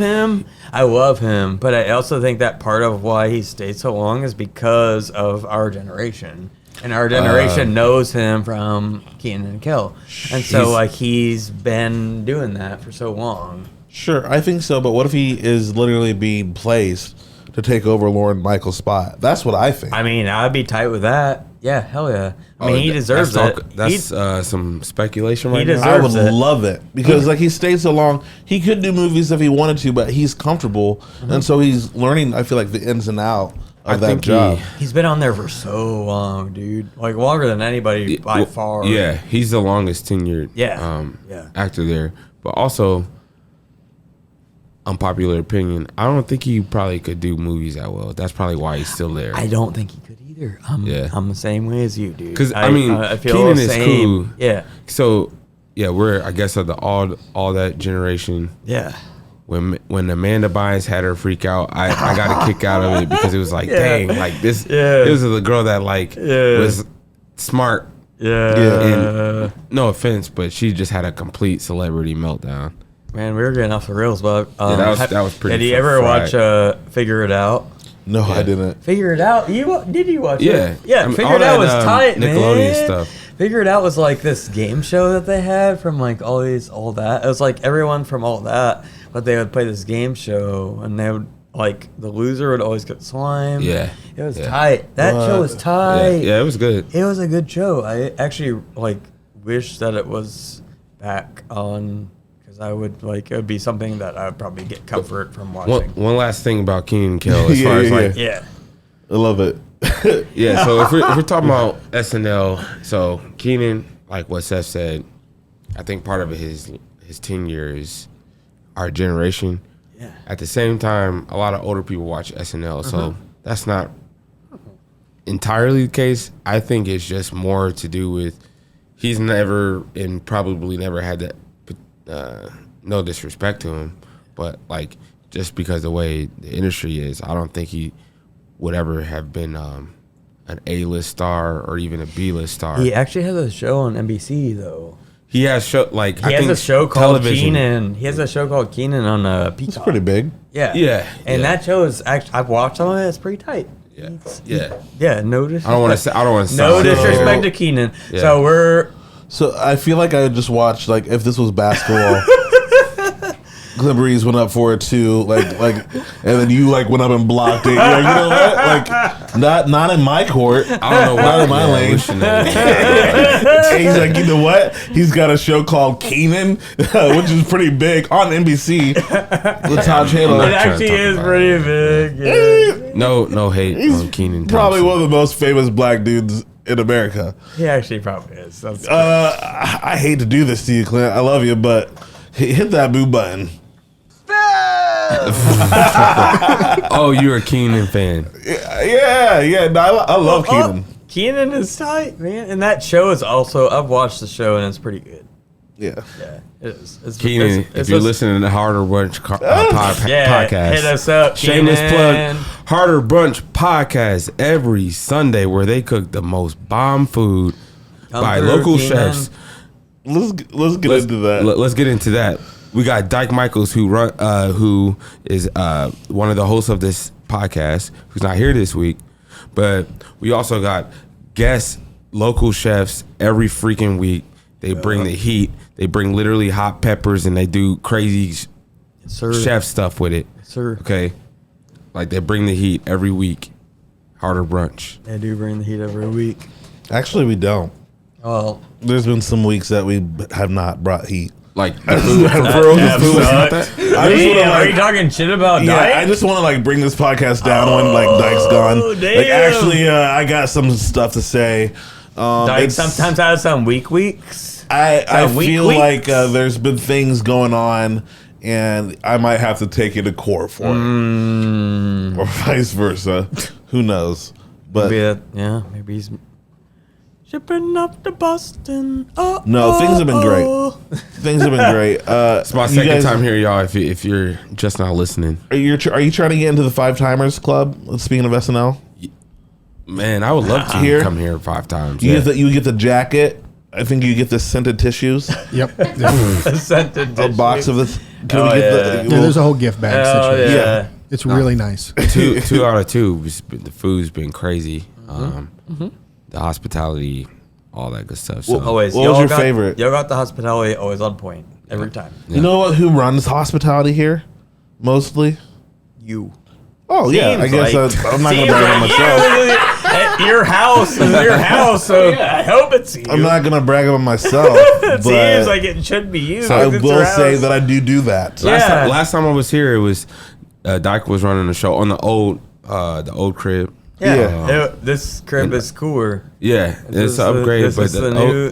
him, but I also think that part of why he stayed so long is because of our generation, and our generation knows him from Kenan and Kel, and so like he's been doing that for so long. Sure, I think so. But what if he is literally being placed to take over Lauren Michaels' spot? That's what I think. I mean, I'd be tight with that. Yeah, hell yeah. I mean, he deserves it. That's some speculation right He now. I would deserves it. love it because like he stayed so long. He could do movies if he wanted to, but he's comfortable, and so he's learning. I feel like the ins and out of that job. He's been on there for so long, dude. Like longer than anybody by far. Yeah, he's the longest tenured Yeah. actor there. But also, unpopular opinion, I don't think he probably could do movies that well. That's probably why he's still there. I don't think he could either. I'm the same way as you, dude. 'Cause, I mean, I feel Kenan the is same. cool. Yeah. So, yeah, we're I guess of the all that generation. Yeah. When Amanda Bynes had her freak out, I got a kick out of it because it was like, Yeah. dang, like this. Yeah. This is the girl that like was smart. Yeah. And no offense, but she just had a complete celebrity meltdown. Man, we were getting off the rails, but that was pretty Did you ever fried. watch Figure It Out? No, I didn't. Figure It Out. Did you watch Yeah. it? Yeah. I mean, Figure all It Out was that, tight, Nickelodeon man. stuff. Figure It Out was like this game show that they had from like all that. It was like everyone from all that, but they would play this game show, and they would like the loser would always get slime. Yeah. It was Yeah. tight. That show was tight. Yeah, it was good. It was a good show. I actually like wish that it was back on because I would like it would be something that I would probably get comfort from watching. One last thing about Kenan and Kel, as Yeah, far as yeah, like Yeah. I love it. yeah. So if we're talking about SNL, so Kenan, like what Seth said, I think part of his tenure is our generation. Yeah. At the same time, a lot of older people watch SNL, so that's not entirely the case. I think it's just more to do with he's never and probably never had that. No disrespect to him, but like just because the way the industry is, I don't think he would ever have been an A-list star or even a B-list star. He actually has a show on NBC though. He has show like He has a show called Keenan. He has a show called Keenan on Peacock. It's pretty big. Yeah. Yeah. And that show is actually I've watched some of it. It's pretty tight. Yeah. Yeah. Yeah. No disrespect. I don't want to say. No disrespect to Keenan. Yeah. So I feel like I would just watch like if this was basketball. Clint Breeze went up for it too, and then you like went up and blocked it. You're like, you know what? Like, not in my court. I don't know why. Not in my lane. And he's like, you know what? He's got a show called Keenan, which is pretty big on NBC. The top channel. It actually is pretty big. Yeah. No hate on Keenan. Probably one of the most famous black dudes in America. He actually probably is. I hate to do this to you, Clint. I love you, but hit that boo button. Oh, you're a Keenan fan. Yeah. No, I love Keenan. Keenan is tight, man. And that show is also, I've watched the show and it's pretty good. Yeah. Yeah, it is. Keenan, if you're listening to Harder Brunch podcast, hit us up. Shameless Keenan. plug. Harder Brunch podcast every Sunday where they cook the most bomb food by local chefs. Let's get into that. Let's get into that. We got Dyke Michaels who is one of the hosts of this podcast, who's not here this week, but we also got guest local chefs every freaking week. They bring the heat. They bring literally hot peppers and they do crazy chef stuff with it. Yes, sir. Okay, like they bring the heat every week. Harder Brunch. They do bring the heat every week. Actually, we don't. Well, there's been some weeks that we have not brought heat. Like are you talking shit about Dyke? Yeah, I just want to like bring this podcast down when like Dyke's gone. Damn. Like actually, I got some stuff to say. Dyke sometimes has some weeks. I feel like there's been things going on, and I might have to take you to court for it, or vice versa. Who knows? But maybe he's shipping up to Boston. No, things have been great. Things have been great. It's my second time here, y'all. If you're just not listening, are you trying to get into the 5-timers club? Speaking of SNL, man, I would love to come here 5 times. You get the jacket. I think you get the scented tissues. Yep. Scented tissues. A box of this. There's a whole gift bag situation. Yeah. It's really nice. 2 out of 2. The food's been crazy. The hospitality, all that good stuff. So. Always. What was your favorite? Y'all got the hospitality always on point every time. Yeah. You know what? Who runs hospitality here? Mostly you. Oh yeah, I guess I'm not gonna brag on myself. Your house is your house, so I hope it's you. I'm not gonna brag on myself. It seems like it should be you. So I will say that I do that. Last time I was here, it was Dyke was running the show on the old crib. Yeah. This crib is cooler. Yeah, it's upgraded.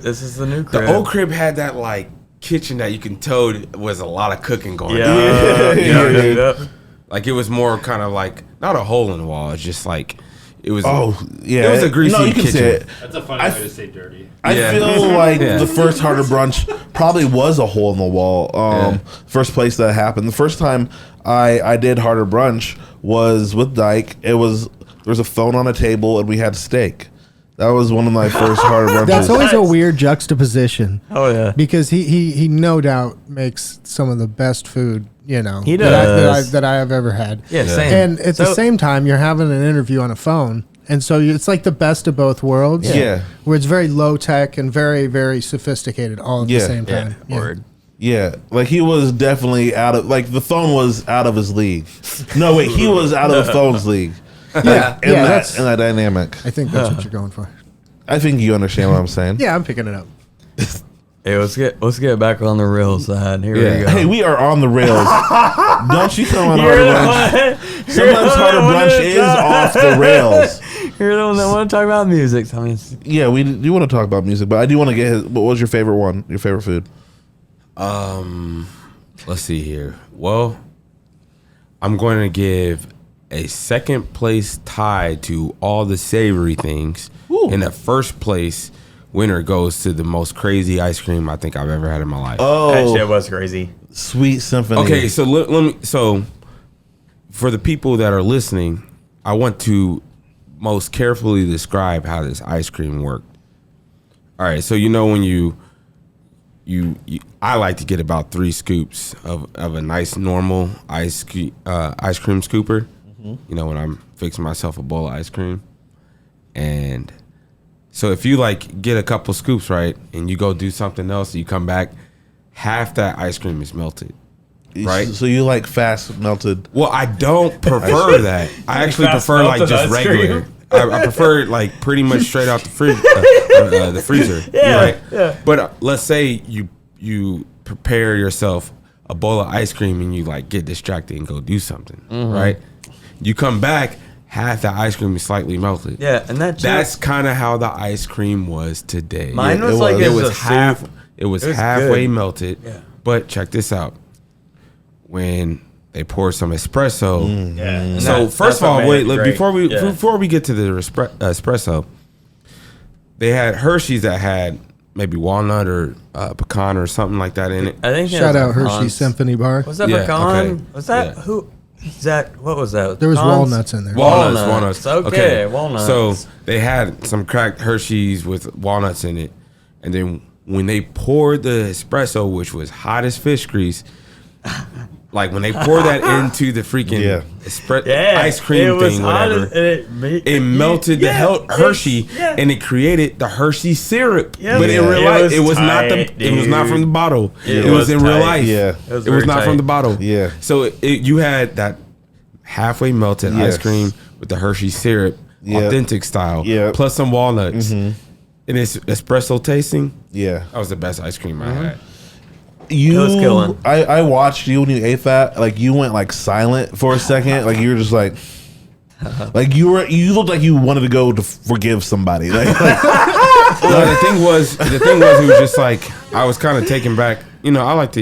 This is the new crib. The old crib had that like kitchen that you can tell was a lot of cooking going on. Yeah. Like it was more kind of like not a hole in the wall. It's just like it was. Oh yeah, it was a greasy kitchen. Can say it. That's a funny way to say dirty. I feel like the first Harder Brunch probably was a hole in the wall. First place that happened. The first time I did Harder Brunch was with Dyke. There was a phone on a table and we had steak. That was one of my first Harder Brunches. That's always a weird juxtaposition. Oh yeah, because he no doubt makes some of the best food. You know, he does that I have ever had. Yeah, same. And at the same time, you're having an interview on a phone, and so it's like the best of both worlds. Yeah, where it's very low tech and very very sophisticated all at the same time. Yeah, like he was definitely out of the phone was out of his league. No, wait, he was out of the phone's league. Yeah, in that dynamic. I think that's what you're going for. I think you understand what I'm saying. Yeah, I'm picking it up. Hey, let's get back on the rails side. Here we go. Hey, we are on the rails. Don't you come on Harder Brunch. Sometimes Harder Brunch is off the rails. You're the one that want to talk about music. Yeah, we do want to talk about music, but I do want to get what was your favorite one? Your favorite food? Let's see here. Well, I'm going to give a second place tie to all the savory things. Ooh. And the first place winner goes to the most crazy ice cream I think I've ever had in my life. Oh, that shit was crazy. Sweet Symphony. Okay, so let me. So for the people that are listening, I want to most carefully describe how this ice cream worked. All right, so when you I like to get about 3 scoops of a nice normal ice cream scooper. When I'm fixing myself a bowl of ice cream. And so if you like get a couple scoops, right, and you go do something else, you come back, half that ice cream is melted. Right? So you like fast melted? Well, I don't prefer that. I actually prefer like just regular. I prefer it like pretty much straight out the freezer. Yeah, right? yeah. But let's say you prepare yourself a bowl of ice cream and you like get distracted and go do something, right? You come back, half the ice cream is slightly melted. Yeah, and that's kind of how the ice cream was today. Mine was like it was half. It was halfway good. melted. Yeah. But check this out. When they pour some espresso. Yeah. So first of all, wait, look, great. before we get to the espresso, they had Hershey's that had maybe walnut or pecan or something like that in it. I think Shout out Hershey Symphony Bar. Was that Yeah, pecan? okay. Was that Yeah. who? Is that what was that? There was Pecans? walnuts in there. Walnuts. Okay, walnuts. So they had some cracked Hershey's with walnuts in it, and then when they poured the espresso, which was hot as fish grease, like when they poured that into the freaking ice cream thing, whatever, it melted the Hershey, and it created the Hershey syrup. Yeah. But in real life, it was not tight, it was not from the bottle. It It was in real tight. life. Yeah. It was It was very not from tight. the bottle. Yeah. So you had that halfway melted ice cream with the Hershey syrup, authentic style, plus some walnuts, and it's espresso tasting. Yeah. That was the best ice cream I had. You, was killing. I watched you when you ate that. Like you went like silent for a second. Like you were just like you looked like you wanted to go to forgive somebody. Like No, the thing was, it was just like I was kind of taken back. We all like to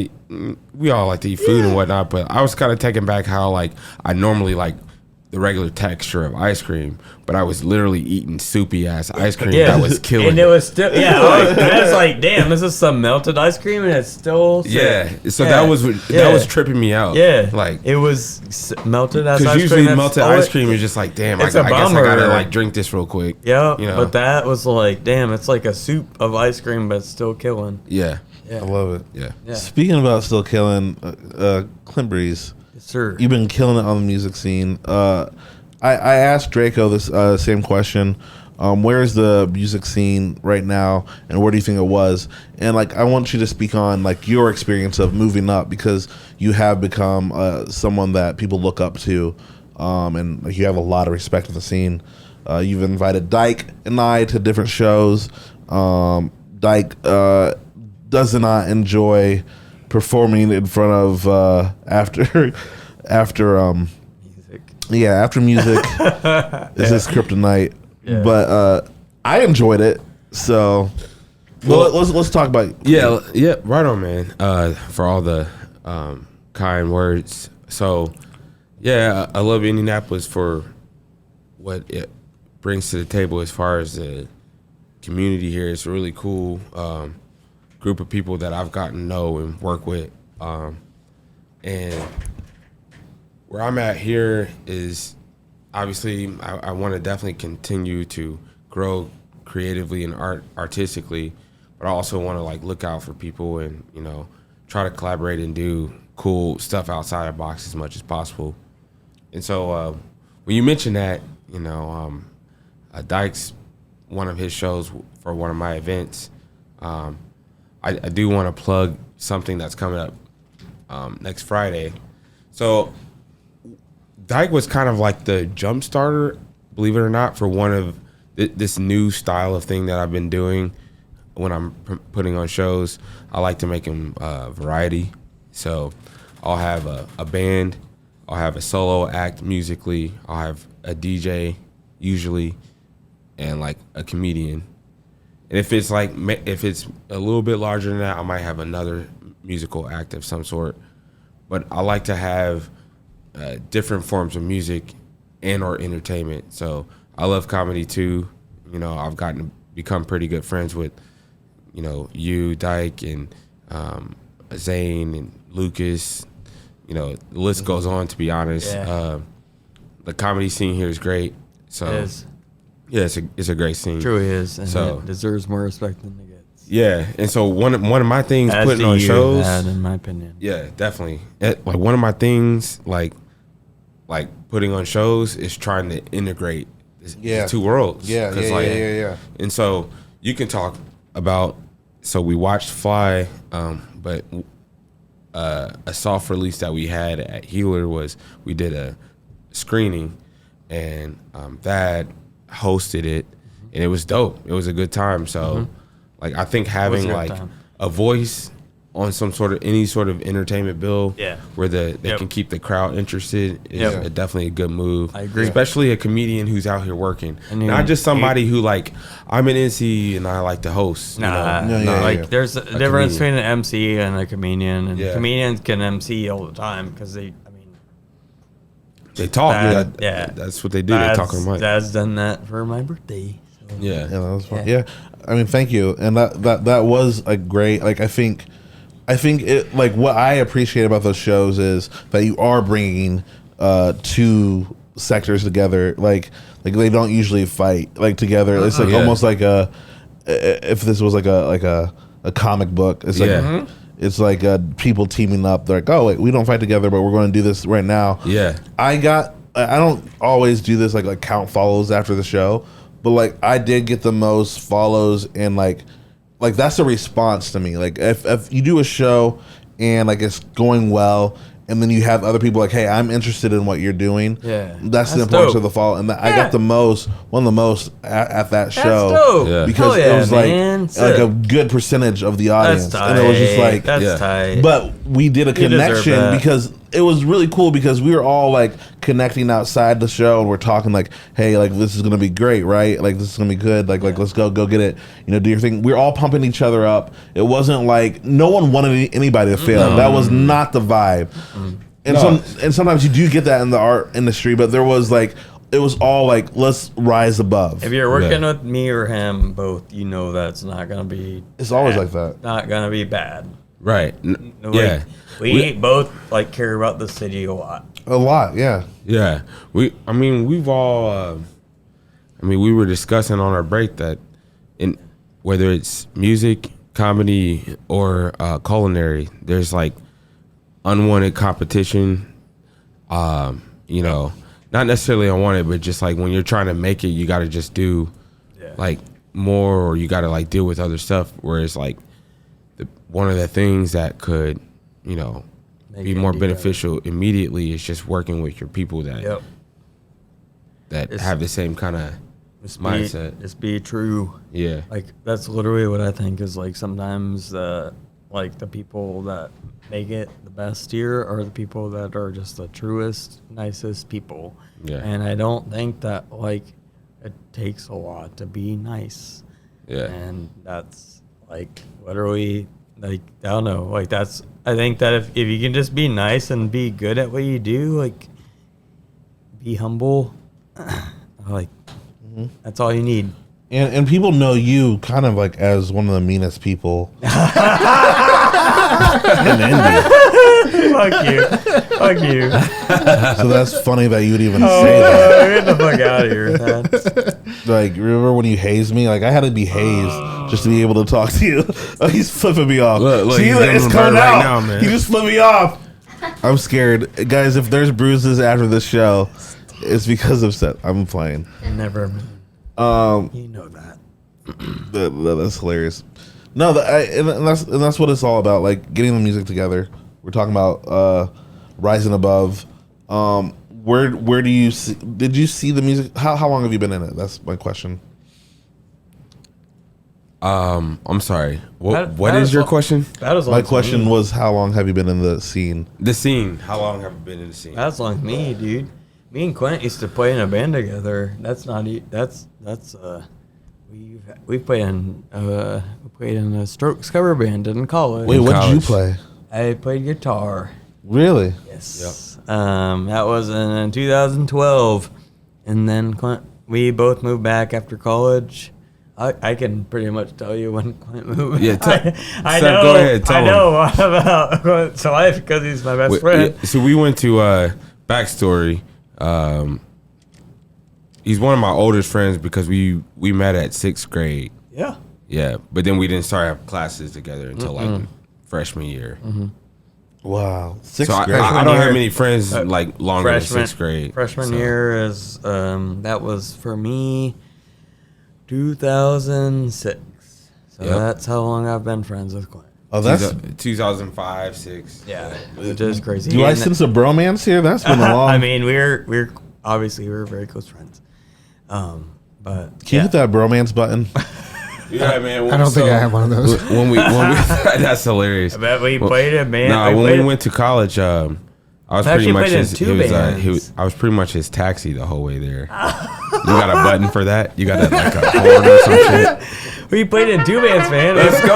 eat food and whatnot, but I was kind of taken back how like I normally like the regular texture of ice cream, but I was literally eating soupy ass ice cream that was killing. And it was still, I was like, damn, this is some melted ice cream, and it's still sick. Yeah, so that was tripping me out. Yeah, like it was melted as because ice usually cream. melted ice cream is just like, damn, I It's a guess I bummer. gotta like drink this real quick. Yeah, you know? but that was like, damn, it's like a soup of ice cream, but it's still killing. Yeah, I love it. yeah. Speaking about still killing, Clint Breeze, Yes, sir. you've been killing it on the music scene. I asked Drayco this same question. Where is the music scene right now, and where do you think it was? And like, I want you to speak on like your experience of moving up, because you have become someone that people look up to, and like, you have a lot of respect for the scene. You've invited Dyke and I to different shows. Dyke does not enjoy performing in front of after music is his kryptonite. Yeah. But I enjoyed it. So let's talk about Right on, man. For all the kind words. So I love Indianapolis for what it brings to the table as far as the community here. It's a really cool group of people that I've gotten to know and work with, and where I'm at here is obviously I want to definitely continue to grow creatively and artistically, but I also want to like look out for people and try to collaborate and do cool stuff outside the box as much as possible. And so when you mentioned that, Dyke's one of his shows for one of my events. I do want to plug something that's coming up next Friday. So Dyke was kind of like the jump starter, believe it or not, for one of this new style of thing that I've been doing when I'm putting on shows. I like to make them variety. So I'll have a band, I'll have a solo act musically, I'll have a DJ usually, and like a comedian. And if it's a little bit larger than that, I might have another musical act of some sort. But I like to have different forms of music and or entertainment. So I love comedy too. I've gotten to become pretty good friends with, you, Dyke, and Zane and Lucas. The list goes on, to be honest. Yeah. The comedy scene here is great. So It is. Yeah, it's a great scene. Truly is, and So- it deserves more respect than it gets. Yeah, and so one of my things As putting do on you, shows, Thad, in my opinion. yeah, definitely. Like one of my things, like putting on shows, is trying to integrate the two worlds. Yeah, yeah. And so you can talk about. So we watched Fly, but a soft release that we had at Healer was we did a screening, and Thad hosted it, and it was dope. It was a good time. So, like, I think having good like time. a voice on any sort of entertainment bill, Yeah. where they Yep. can keep the crowd interested is definitely a good move. I agree. Especially a comedian who's out here working, And not just somebody who like I'm an NC and I like to host. Nah, there's a difference between an MC and a comedian, and comedians can MC all the time because they talk. That, that's what they do. They talk on mic. Dad's done that for my birthday. So. Yeah, that was fun. Yeah, I mean, thank you, and that was a great. Like, I think it, like, what I appreciate about those shows is that you are bringing two sectors together. Like they don't usually fight like together. It's like almost like if this was like a comic book. It's like it's like people teaming up. They're like, oh wait, we don't fight together, but we're going to do this right now. Yeah, I don't always do this like count follows after the show, but like I did get the most follows, and like that's a response to me. Like if you do a show and like it's going well, and then you have other people like, hey, I'm interested in what you're doing. Yeah, that's the importance of the follow. And I got one of the most at that show. Dope. Yeah. Because it was like a good percentage of the audience, and it was just like that's tight. But we did a connection because it was really cool because we were all like connecting outside the show, and we're talking like, hey, like this is gonna be great, right? Like this is gonna be good. Like let's go get it. Do your thing. We're all pumping each other up. It wasn't like no one wanted anybody to fail. No. That was not the vibe. And sometimes you do get that in the art industry, but there was like it was all like let's rise above. If you're working with me or him, both, you know that's not gonna be. It's always like that. Not gonna be bad. Right. We both like care about the city a lot. A lot, yeah. Yeah. We've all we were discussing on our break that in whether it's music, comedy, or culinary, there's like unwanted competition. Not necessarily unwanted, but just like when you're trying to make it, you gotta just do like more, or you gotta like deal with other stuff. Whereas like one of the things that could, be more beneficial immediately is just working with your people that have the same kind of mindset. Just be true. Yeah. Like that's literally what I think is like sometimes like the people that make it the best here are the people that are just the truest, nicest people. Yeah. And I don't think that like it takes a lot to be nice. Yeah. And that's like literally like I don't know, like that's I think that if you can just be nice and be good at what you do, like be humble, like that's all you need. And people know you kind of like as one of the meanest people in Indy. Fuck you. So that's funny that you would even say that. Get the fuck out of here, man. Like, remember when you hazed me? Like, I had to be hazed just to be able to talk to you. Oh, he's flipping me off. Look, See, he's it's coming right out. now, man. He just flipped me off. I'm scared. Guys, if there's bruises after this show, it's because of Seth. I'm playing. Never. You know that. That's hilarious. No, and that's what it's all about. Like getting the music together. We're talking about rising above. Where do you see? Did you see the music? How long have you been in it? That's my question. I'm sorry. What is your question? My question was, how long have you been in the scene? The scene. How long have you been in the scene? That's like me, dude. Me and Clint used to play in a band together. That's we played in a Strokes cover band in college. Wait, what did you play? I played guitar. Really? Yes. Yep. That was in 2012, and then Clint. We both moved back after college. I can pretty much tell you when Clint moved. Yeah, I know. Go ahead, tell I know about Clint's life because he's my best friend. Yeah, so we went to backstory. he's one of my oldest friends because we met at 6th grade. Yeah. Yeah, but then we didn't start have classes together until like freshman year. Wow. So 6th grade. I don't have many friends like longer than 6th grade. Freshman year is that was for me 2006. So that's how long I've been friends with Clint. Oh, that's 2005, 6. Yeah, which is crazy. Do I sense a bromance here? That's been a long. I mean, we're obviously we're very close friends. But Can you hit that bromance button? Yeah, man. I don't think I have one of those. When we that's hilarious. I bet we played a band. Nah, when we went to college, I was pretty much I was pretty much his taxi the whole way there. You got a button for that? You got like a horn or some shit? We played in 2 bands, man. Let's go.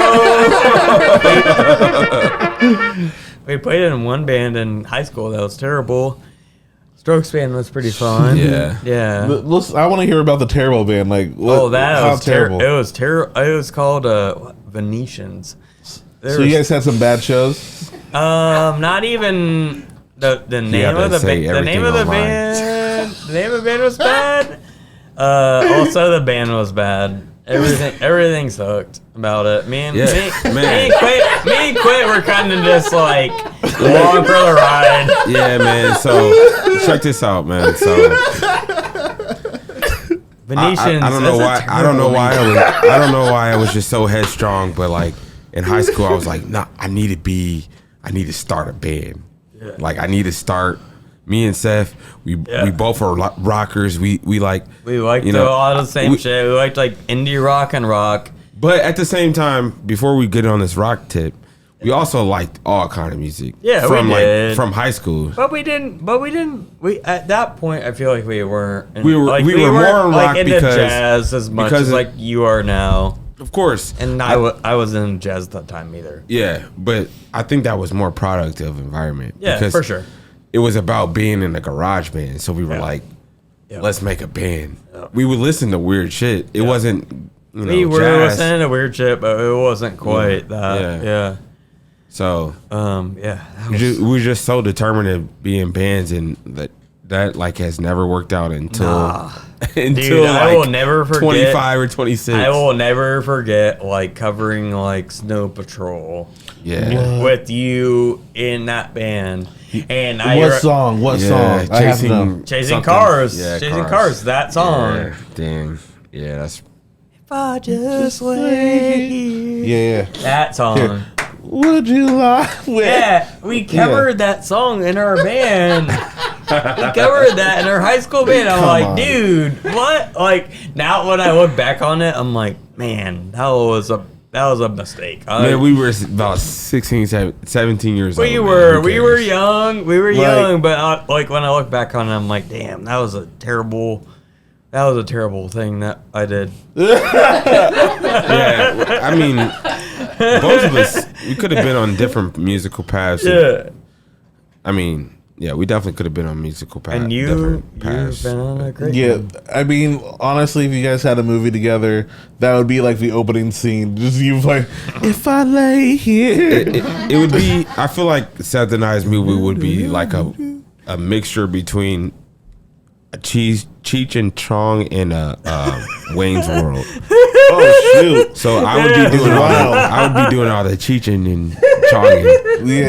We played in 1 band in high school. That was terrible. Strokes band was pretty fun. Yeah. I want to hear about the terrible band. Like, what, that was terrible? It was terrible. It was called Venetians. So you guys had some bad shows? Not even the name of the band. The name of the band. The name of the band was bad. Also, the band was bad. Everything sucked about it. Me and Quit were kind of just like along for the ride. Yeah, man. So check this out, man. So Venetians. I don't know why. I don't know why I was just so headstrong. But like in high school, I was like, nah, I need to start a band. Yeah. Like I need to start. Me and Seth, we both are rockers. We liked a lot of the same shit. We liked like indie rock and rock. But at the same time, before we get on this rock tip, we also liked all kind of music. Yeah, from we did. from high school. But we didn't. We at that point, I feel like we weren't. We were more in rock into because jazz as much as like you are now. Of course. And I wasn't in jazz at that time either. Yeah, but I think that was more product of environment. Yeah, because for sure. It was about being in a garage band, so we were like, let's make a band. We would listen to weird shit. It wasn't, we were jazz. listening to weird shit, but it wasn't quite that. Yeah. So, we were just so determined to be in bands, and that like has never worked out until Dude, I will never forget 25 or 26. I will never forget like covering like Snow Patrol. Yeah. With you in that band. And What song? Chasing Cars. Yeah, Chasing Cars. That song. Yeah, dang. Yeah, that's. If I just lay here. Yeah. That song. Here. Would you lie with? Yeah, we covered that song in our band. We covered that in our high school band. I'm like, dude, what? Like, now when I look back on it, I'm like, man, that was a mistake. Man, we were about 16, 17 years old. We were young, but like when I look back on it, I'm like, damn, that was a terrible thing that I did. Yeah, I mean, both of us, we could have been on different musical paths. Yeah. I mean, yeah, we definitely could have been on musical paths. And you've been on a great one. I mean, honestly, if you guys had a movie together, that would be like the opening scene. Just you like, if I lay here. It would be, I feel like Seth and I's movie would be like a mixture between a Cheech and Chong and Wayne's World. Oh shoot! So I would be doing all the Cheeching and Chonging,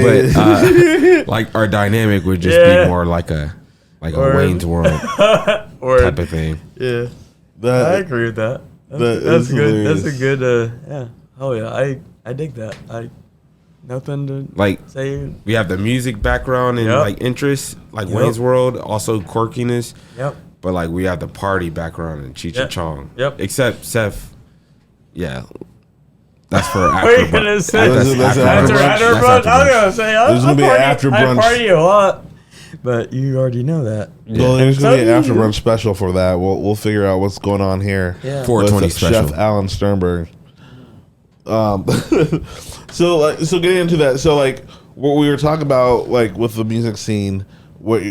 but like our dynamic would just be more like a Wayne's World type of thing. Yeah, I agree with that. That's good. That's a good. Yeah. Oh yeah, I dig that. Nothing to like say. We have the music background and like interests, like Wayne's World, also quirkiness. Yep. But like we have the party background in Cheech and Chong. Yep. Except Seth, that's for after brunch. That's after brunch. I was gonna say there's gonna be an after brunch. I party a lot, but you already know that. Well, there's gonna be an after brunch special for that. We'll figure out what's going on here. Yeah. 420 special. Chef Alan Sternberg. So getting into that, so like what we were talking about, like with the music scene, what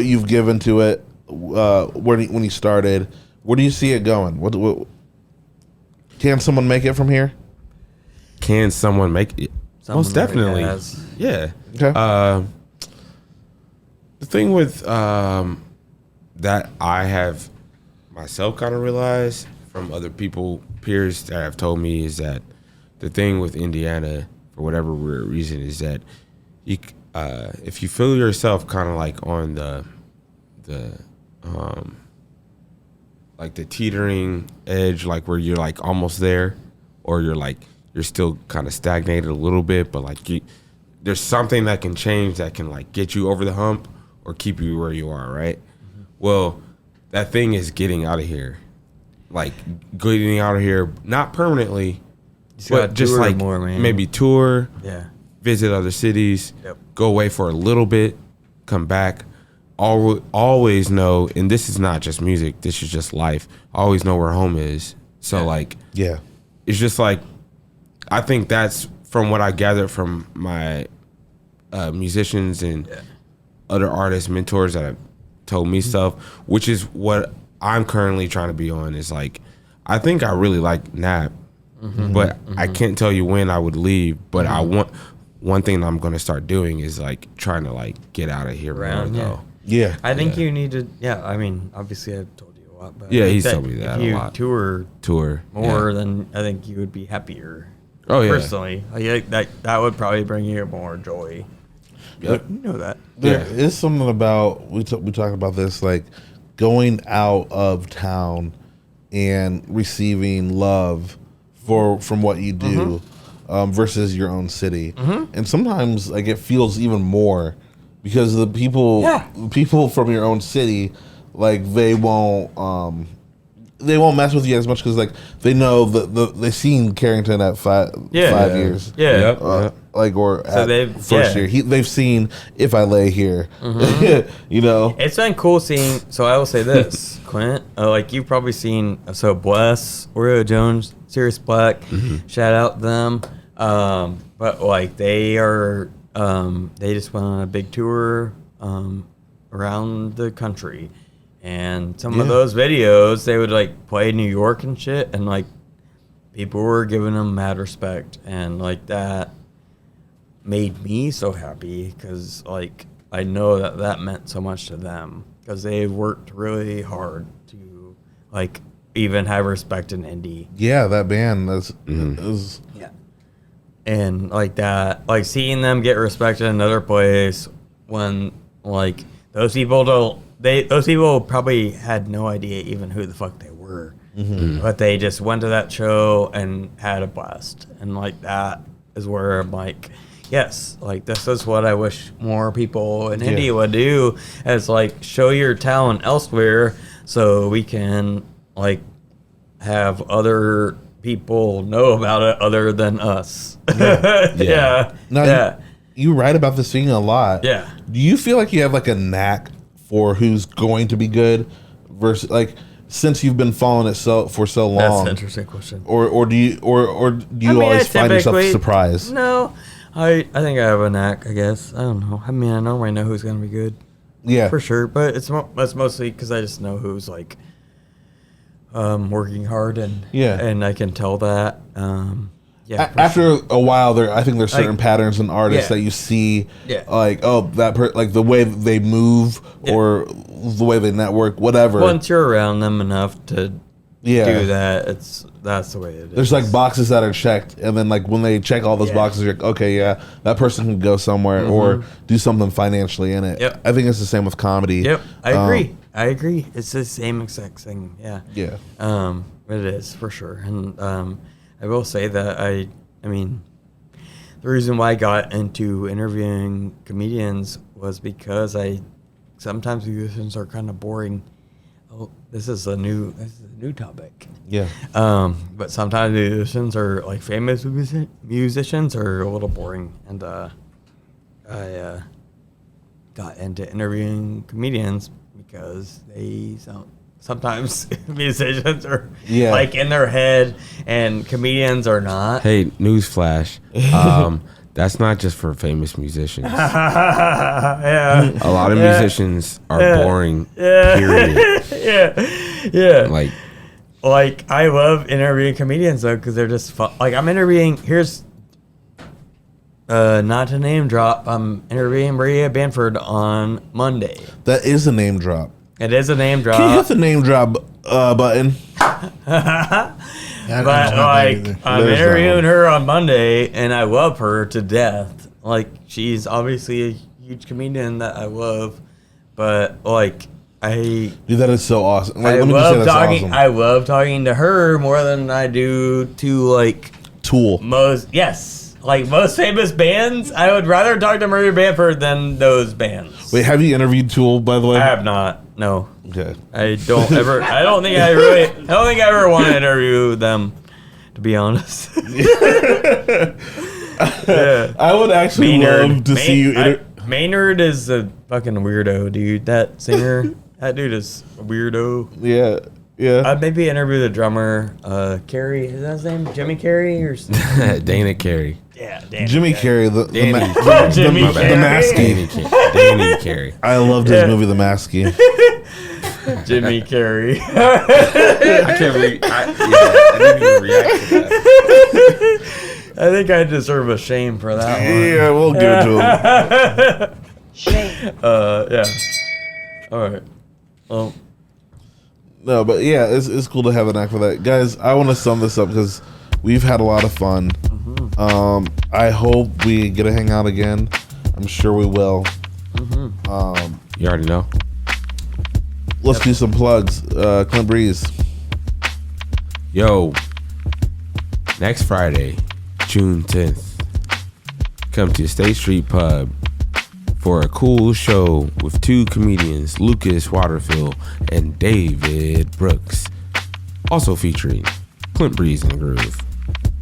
you've given to it, when you started, where do you see it going? What can someone make it from here? Can someone make it? Most definitely. Yeah. Okay. The thing with that I have myself kind of realized from other people, peers that have told me, is that the thing with Indiana, for whatever weird reason, is that you, if you feel yourself kind of like on the like the teetering edge, like where you're like almost there, or you're still kind of stagnated a little bit, but like there's something that can change that can like get you over the hump or keep you where you are, right? Mm-hmm. Well, that thing is getting out of here. Like getting out of here, not permanently, but just like more, maybe tour, visit other cities, go away for a little bit, come back. Always know, and this is not just music, this is just life. Always know where home is. So like, it's just like, I think that's from what I gathered from my musicians and other artists, mentors that have told me stuff, which is what I'm currently trying to be on. Is like, I think I really like Nap, but I can't tell you when I would leave. But I want, one thing that I'm going to start doing is like trying to like get out of here around though. Yeah, I think you need to. Yeah, I mean, obviously, I've told you a lot, but he's told me that if you a lot. Tour more, then I think you would be happier. Oh yeah, personally, that would probably bring you more joy. Yep. You know that there is something about we talk about this, like going out of town and receiving love from what you do versus your own city, and sometimes like it feels even more. Because the people from your own city, like they won't mess with you as much because like they know they've seen Carrington at 5 years, like or so at first year they've seen If I Lay Here, you know. It's been cool seeing. So I will say this, Clint, like you've probably seen Bless, Oreo Jones, Sirius Black, shout out them, but like they are. They just went on a big tour around the country, and some of those videos they would like play New York and shit, and like people were giving them mad respect, and like that made me so happy because like I know that meant so much to them because they worked really hard to like even have respect in Indy. Yeah, that band is And like that, like seeing them get respected in another place when like those people probably had no idea even who the fuck they were, but they just went to that show and had a blast, and like that is where I'm like, yes, like this is what I wish more people in India would do, as like show your talent elsewhere so we can like have other people know about it other than us. You write about this thing a lot. Yeah. Do you feel like you have like a knack for who's going to be good versus like since you've been following it for so long? That's an interesting question. Or do you always find yourself surprised? No, I think I have a knack. I guess I don't know. I mean, I normally know who's gonna be good. Yeah, for sure. But it's mostly because I just know who's like working hard and I can tell that. After a while, I think there's certain patterns in artists that you see, like like the way they move or the way they network, whatever. Once you're around them enough to do that, that's the way it is. There's like boxes that are checked, and then like when they check all those boxes, you're like, okay, that person can go somewhere or do something financially in it. Yep. I think it's the same with comedy. Yep, I agree. It's the same exact thing. Yeah. It is for sure, and I will say that I mean, the reason why I got into interviewing comedians was because sometimes musicians are kind of boring. Oh, this is a new topic. Yeah. But sometimes musicians are like famous musicians are a little boring, and I got into interviewing comedians because they sound. Sometimes musicians are like in their head and comedians are not. Hey, newsflash. That's not just for famous musicians. A lot of musicians are boring, period. Like, I love interviewing comedians, though, because they're just fun. Like, I'm interviewing, not to name drop, I'm interviewing Maria Bamford on Monday. That is a name drop. It is a name drop. Can you hit the name drop button? Yeah, But like, I'm There's that interviewing one. her on Monday, and I love her to death. Like, she's obviously a huge comedian that I love, but like, Dude, that is so awesome. Like, I let me just say love that's talking. awesome. I love talking to her more than I do to like Tool. most famous bands. I would rather talk to Murray Bamford than those bands. Wait, have you interviewed Tool, by the way? I have not. No. Okay. I don't think I ever want to interview them, to be honest. Yeah. I would actually love to see you. Maynard is a fucking weirdo, dude. That singer, that dude is a weirdo. Yeah. Yeah. I'd maybe interview the drummer, Carey. Is that his name? Jimmy Carey or something? Dana Carey. Yeah, Danny Jimmy Carey, the Jimmy Maskey. Danny Carey. I loved his movie, The Maskey. Jimmy Carey. I can't believe. I didn't even react to that. I think I deserve a shame for that one. Yeah, we'll give it to him. Shame. Yeah. All right. Well, No, but yeah, it's cool to have a knack for that. Guys, I want to sum this up because we've had a lot of fun. I hope we get to hang out again. I'm sure we will. You already know. Let's do some plugs. Clint Breeze. Yo, next Friday, June 10th, come to State Street Pub for a cool show with two comedians, Lucas Waterfield and David Brooks. Also featuring Clint Breeze and Groove.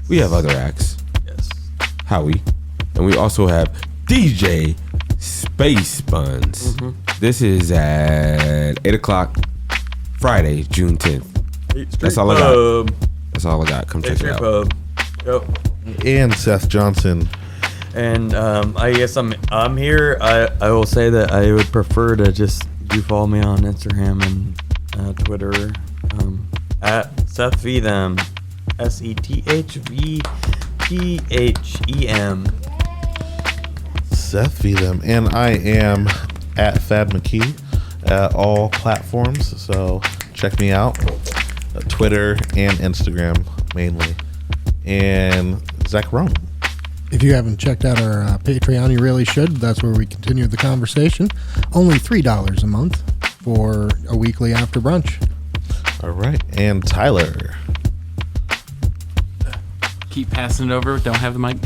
We have other acts. yes. Howie. And we also have DJ Space Buns. This is at 8 o'clock, Friday, June 10th. That's all I got. That's all I got. Come check it out. Pub. Yep. And Seth Johnson. And I guess I'm here. I will say that I would prefer to just you follow me on Instagram and Twitter at Seth V them, SETHVTHEM. Seth V them. And I am at Fab McKee at all platforms. So check me out. Twitter and Instagram mainly. And Zach Rome. If you haven't checked out our Patreon, you really should. That's where we continue the conversation. Only $3 a month for a weekly after brunch. All right. And Tyler. Keep passing it over. Don't have the mic.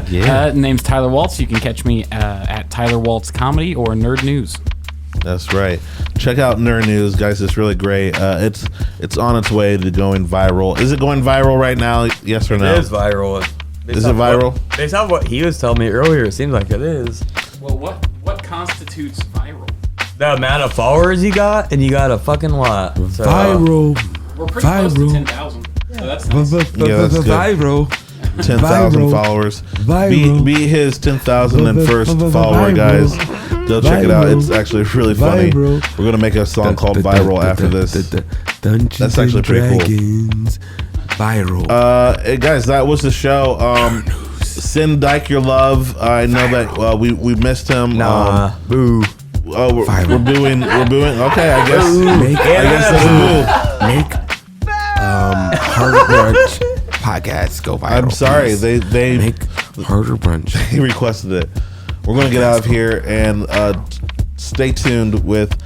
Yeah. Name's Tyler Waltz. You can catch me at Tyler Waltz Comedy or Nerd News. That's right. Check out Nerd News, guys. It's really great. It's on its way to going viral. Is it going viral right now? Yes or no? It is viral. Is it viral? Based on what he was telling me earlier, it seems like it is. Well, what constitutes viral? The amount of followers you got, and you got a fucking lot. So, Viral. We're pretty close to 10,000. So that's nice. Yeah, that's good. Viral. 10,000 followers. Be his 10,000 and first follower, guys. Go check it out. It's actually really funny. We're gonna make a song called Viral after this. That's actually pretty cool. Viral. Hey, guys, that was the show. Send Dyke your love. I know that we missed him. Boo. Oh, we're booing. Okay, I guess. Make Harder Brunch Podcast go viral. I'm sorry. please. They Make Harder Brunch. he requested it. We're gonna get out of here and stay tuned with